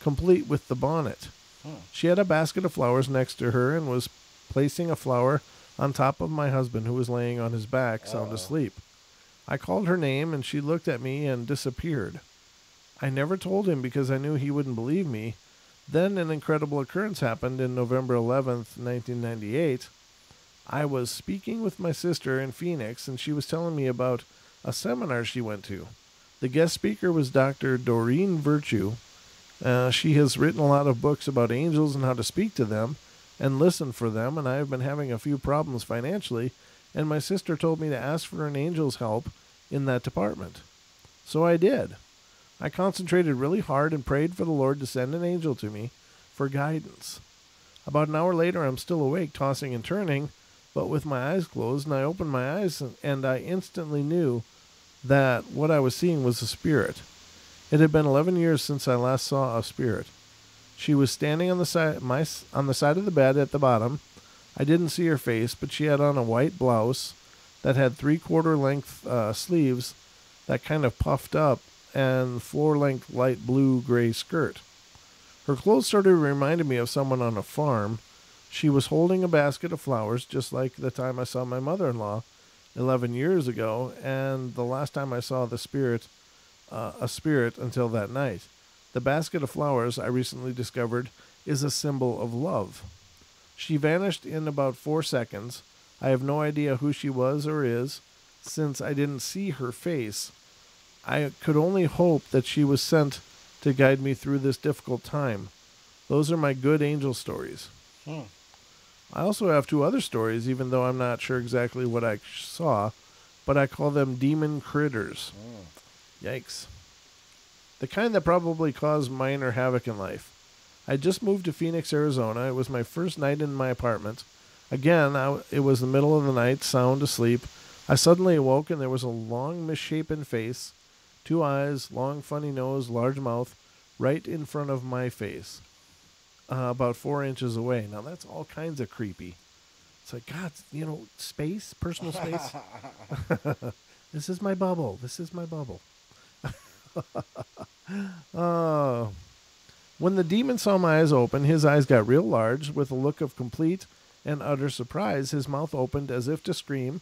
complete with the bonnet. She had a basket of flowers next to her and was placing a flower on top of my husband, who was laying on his back, sound asleep. I called her name, and she looked at me and disappeared. I never told him because I knew he wouldn't believe me. Then an incredible occurrence happened in November 11th, 1998. I was speaking with my sister in Phoenix, and she was telling me about a seminar she went to. The guest speaker was Dr. Doreen Virtue. She has written a lot of books about angels and how to speak to them and listen for them, and I have been having a few problems financially, and my sister told me to ask for an angel's help in that department. So I did. I concentrated really hard and prayed for the Lord to send an angel to me for guidance. About an hour later, I'm still awake, tossing and turning, but with my eyes closed, and I opened my eyes, and I instantly knew that what I was seeing was a spirit. It had been 11 years since I last saw a spirit. She was standing on the side of the bed at the bottom. I didn't see her face, but she had on a white blouse that had 3/4 length sleeves that kind of puffed up, and floor-length light blue-gray skirt. Her clothes sort of reminded me of someone on a farm. She was holding a basket of flowers, just like the time I saw my mother-in-law 11 years ago, and the last time I saw a spirit until that night. The basket of flowers, I recently discovered, is a symbol of love. She vanished in about 4 seconds. I have no idea who she was or is, since I didn't see her face. I could only hope that she was sent to guide me through this difficult time. Those are my good angel stories. I also have 2 other stories, even though I'm not sure exactly what I saw, but I call them demon critters. Yikes. The kind that probably cause minor havoc in life. I just moved to Phoenix, Arizona. It was my first night in my apartment. Again, it was the middle of the night, sound asleep. I suddenly awoke and there was a long, misshapen face, 2 eyes, long, funny nose, large mouth, right in front of my face, about 4 inches away. Now, that's all kinds of creepy. It's like, God, space, personal space. This is my bubble. This is my bubble. When the demon saw my eyes open, his eyes got real large. With a look of complete and utter surprise, his mouth opened as if to scream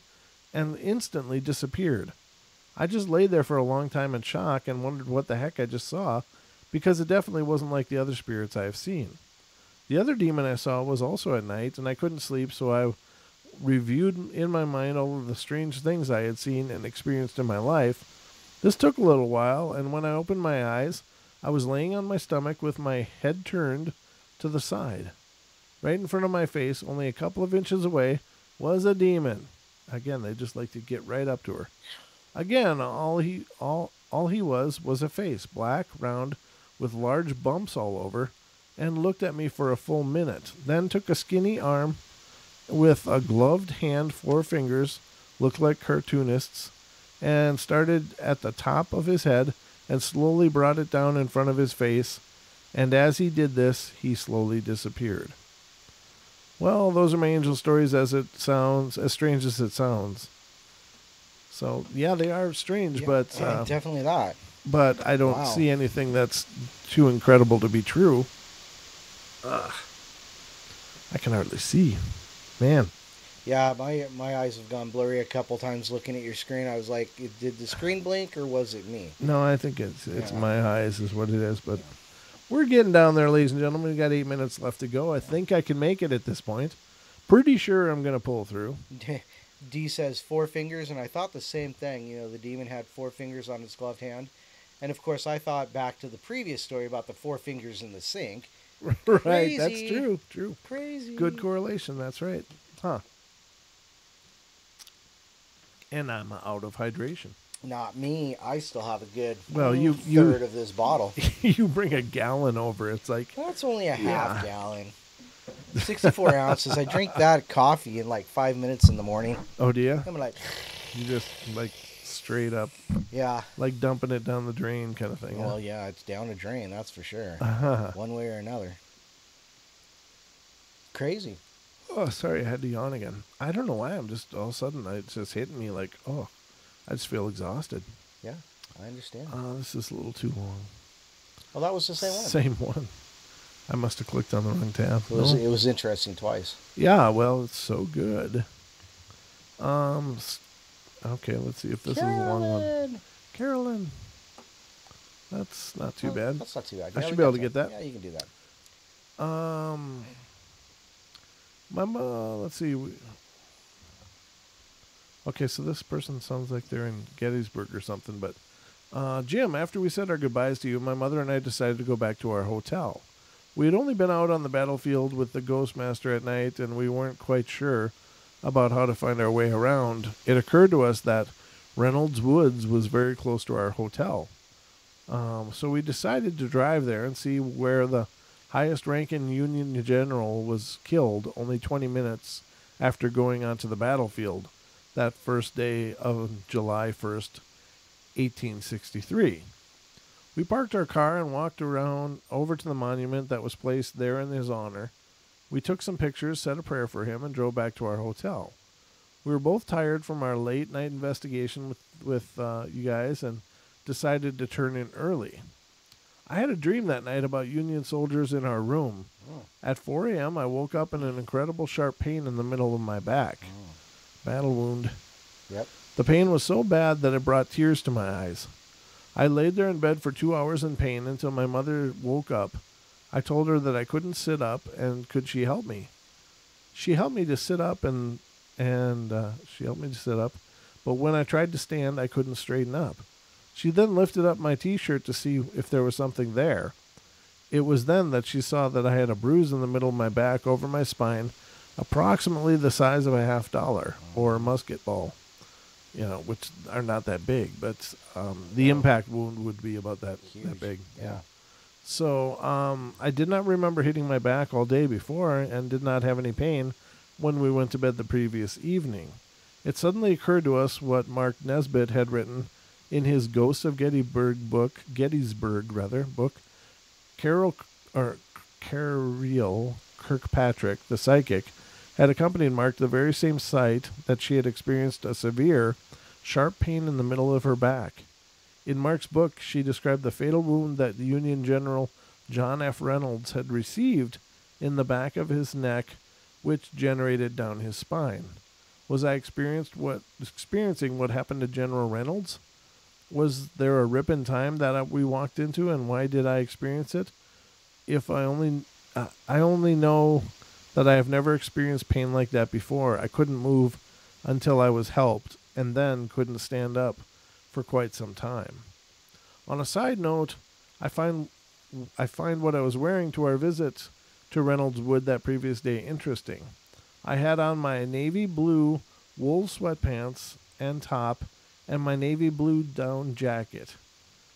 and instantly disappeared. I just lay there for a long time in shock and wondered what the heck I just saw, because it definitely wasn't like the other spirits I have seen. The other demon I saw was also at night, and I couldn't sleep, so I reviewed in my mind all of the strange things I had seen and experienced in my life. This took a little while, and when I opened my eyes, I was laying on my stomach with my head turned to the side. Right in front of my face, only a couple of inches away, was a demon. Again, they just like to get right up to her. Again, all he was a face, black, round, with large bumps all over, and looked at me for a full minute. Then took a skinny arm with a gloved hand, 4 fingers, looked like cartoonists, and started at the top of his head and slowly brought it down in front of his face, and as he did this, he slowly disappeared. Well, those are my angel stories as strange as it sounds. So, yeah, they are strange, but... definitely not. But I don't see anything that's too incredible to be true. I can hardly see. Man. Yeah, my eyes have gone blurry a couple times looking at your screen. I was like, did the screen blink or was it me? No, I think it's my eyes is what it is. But we're getting down there, ladies and gentlemen. We've got 8 minutes left to go. I think I can make it at this point. Pretty sure I'm going to pull through. D says 4 fingers, and I thought the same thing. The demon had 4 fingers on his gloved hand. And, of course, I thought back to the previous story about the 4 fingers in the sink. Right, Crazy. That's true. Crazy. Good correlation, that's right. Huh. And I'm out of hydration. Not me. I still have a good third of this bottle. You bring a gallon over. It's like... That's only a half gallon. 64 ounces. I drink that coffee in like 5 minutes in the morning. Oh, do you? I'm like... You just like straight up... Yeah. Like dumping it down the drain kind of thing. Well, yeah, it's down a drain, that's for sure. One way or another. Crazy. Oh, sorry, I had to yawn again. I don't know why. I'm just, all of a sudden, it's just hitting me like, I just feel exhausted. Yeah, I understand. This is a little too long. Well, that was the same one. Same one. I must have clicked on the wrong tab. It was interesting twice. Yeah, well, it's so good. Okay, let's see if this is a long one. Carolyn. That's not too bad. That's not too bad. I should be able to get that. Yeah, you can do that. Let's see. Okay, so this person sounds like they're in Gettysburg or something, but Jim, after we said our goodbyes to you, my mother and I decided to go back to our hotel. We had only been out on the battlefield with the Ghostmaster at night, and we weren't quite sure about how to find our way around. It occurred to us that Reynolds Woods was very close to our hotel. So we decided to drive there and see where the highest-ranking Union general was killed only 20 minutes after going onto the battlefield that first day of July 1st, 1863. We parked our car and walked around over to the monument that was placed there in his honor. We took some pictures, said a prayer for him, and drove back to our hotel. We were both tired from our late-night investigation with you guys, and decided to turn in early. I had a dream that night about Union soldiers in our room. At 4 a.m., I woke up in an incredible sharp pain in the middle of my back. Battle wound. Yep. The pain was so bad that it brought tears to my eyes. I laid there in bed for 2 hours in pain until my mother woke up. I told her that I couldn't sit up, and could she help me? She helped me to sit up, but when I tried to stand, I couldn't straighten up. She then lifted up my T-shirt to see if there was something there. It was then that she saw that I had a bruise in the middle of my back over my spine, approximately the size of a $50 or a musket ball, which are not that big, but the impact wound would be about that big. Yeah. So I did not remember hitting my back all day before and did not have any pain when we went to bed the previous evening. It suddenly occurred to us what Mark Nesbitt had written in his Ghosts of Gettysburg book, Carol Kirkpatrick, the psychic, had accompanied Mark to the very same site that she had experienced a severe, sharp pain in the middle of her back. In Mark's book, she described the fatal wound that the Union General John F. Reynolds had received in the back of his neck, which generated down his spine. Was I experiencing what happened to General Reynolds? Was there a rip in time that we walked into, and why did I experience it? If I only know that I have never experienced pain like that before. I couldn't move until I was helped, and then couldn't stand up for quite some time. On a side note, I find what I was wearing to our visit to Reynolds Wood that previous day interesting. I had on my navy blue wool sweatpants and top, and my navy blue down jacket.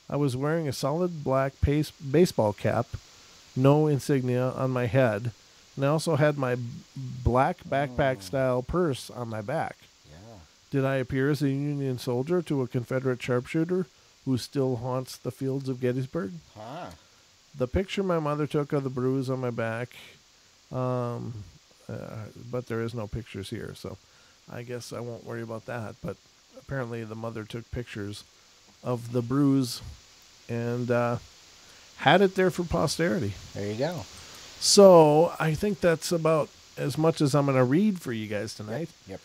I was wearing a solid black baseball cap, no insignia, on my head, and I also had my black backpack-style purse on my back. Yeah. Did I appear as a Union soldier to a Confederate sharpshooter who still haunts the fields of Gettysburg? The picture my mother took of the bruise on my back, but there is no pictures here, so I guess I won't worry about that. But apparently the mother took pictures of the bruise and had it there for posterity. There you go. So I think that's about as much as I'm going to read for you guys tonight. Yep.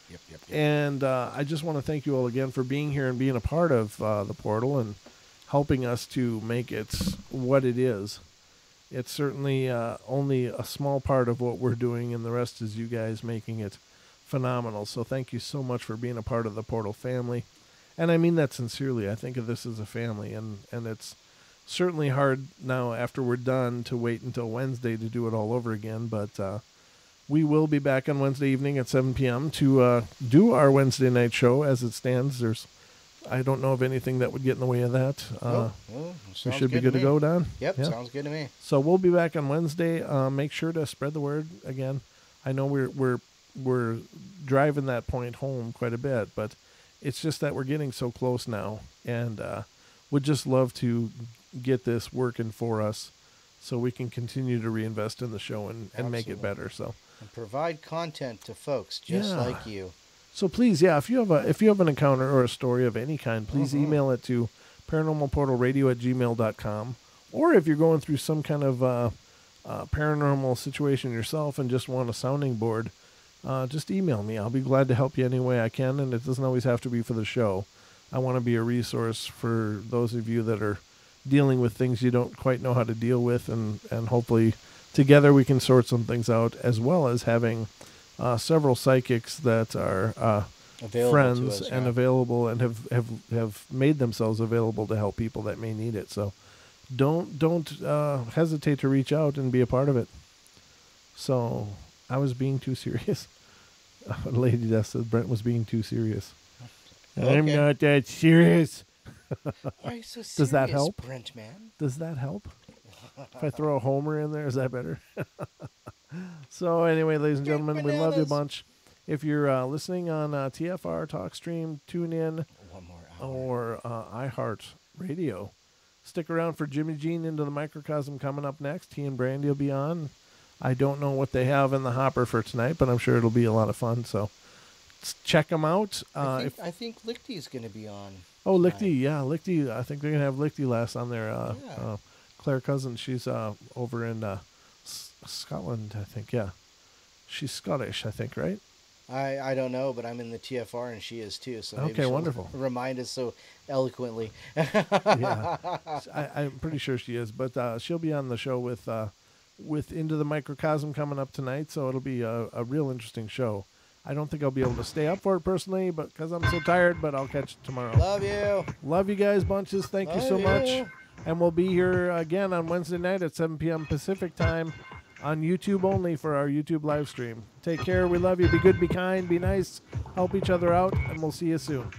And I just want to thank you all again for being here and being a part of the portal and helping us to make it what it is. It's certainly only a small part of what we're doing, and the rest is you guys making it phenomenal. So thank you so much for being a part of the Portal family. And I mean that sincerely. I think of this as a family, and it's certainly hard now after we're done to wait until Wednesday to do it all over again. But we will be back on Wednesday evening at 7 p.m. to do our Wednesday night show. As it stands, I don't know of anything that would get in the way of that. We should be good to go, Don? Yep, yeah. Sounds good to me. So we'll be back on Wednesday. Make sure to spread the word again. I know we're driving that point home quite a bit, but it's just that we're getting so close now, and would just love to get this working for us so we can continue to reinvest in the show and make it better. So and provide content to folks just like you. So please, if you have an encounter or a story of any kind, please email it to paranormalportalradio@gmail.com. Or if you're going through some kind of paranormal situation yourself and just want a sounding board, just email me. I'll be glad to help you any way I can, and it doesn't always have to be for the show. I want to be a resource for those of you that are dealing with things you don't quite know how to deal with, and hopefully together we can sort some things out, as well as having several psychics that are friends and available and have made themselves available to help people that may need it. So don't hesitate to reach out and be a part of it. So I was being too serious. Lady Death says Brent was being too serious. Okay. I'm not that serious. Why are you so serious? Does that help, Brent, man? Does that help? If I throw a homer in there, is that better? So anyway, ladies and gentlemen, we love you a bunch. If you're listening on TFR, TalkStream, TuneIn, or iHeart Radio, stick around for Jimmy Jean Into the Microcosm coming up next. He and Brandy will be on. I don't know what they have in the hopper for tonight, but I'm sure it'll be a lot of fun. So check them out. I think Lichty's going to be on. Oh, Lichty, yeah, Lichty. I think they're gonna have Lichty last on there. Claire Cousins, she's over in Scotland, I think. Yeah, she's Scottish, I think, right? I don't know, but I'm in the TFR and she is too. So maybe okay, she'll wonderful. Remind us so eloquently. Yeah, I'm pretty sure she is, but she'll be on the show with Into the Microcosm coming up tonight, so it'll be a real interesting show. I don't think I'll be able to stay up for it personally, but because I'm so tired, but I'll catch it tomorrow. Love you guys bunches. Thank you so much. And we'll be here again on Wednesday night at 7 p.m. Pacific time on YouTube only for our YouTube live stream. Take care. We love you. Be good, be kind, be nice, help each other out, and we'll see you soon.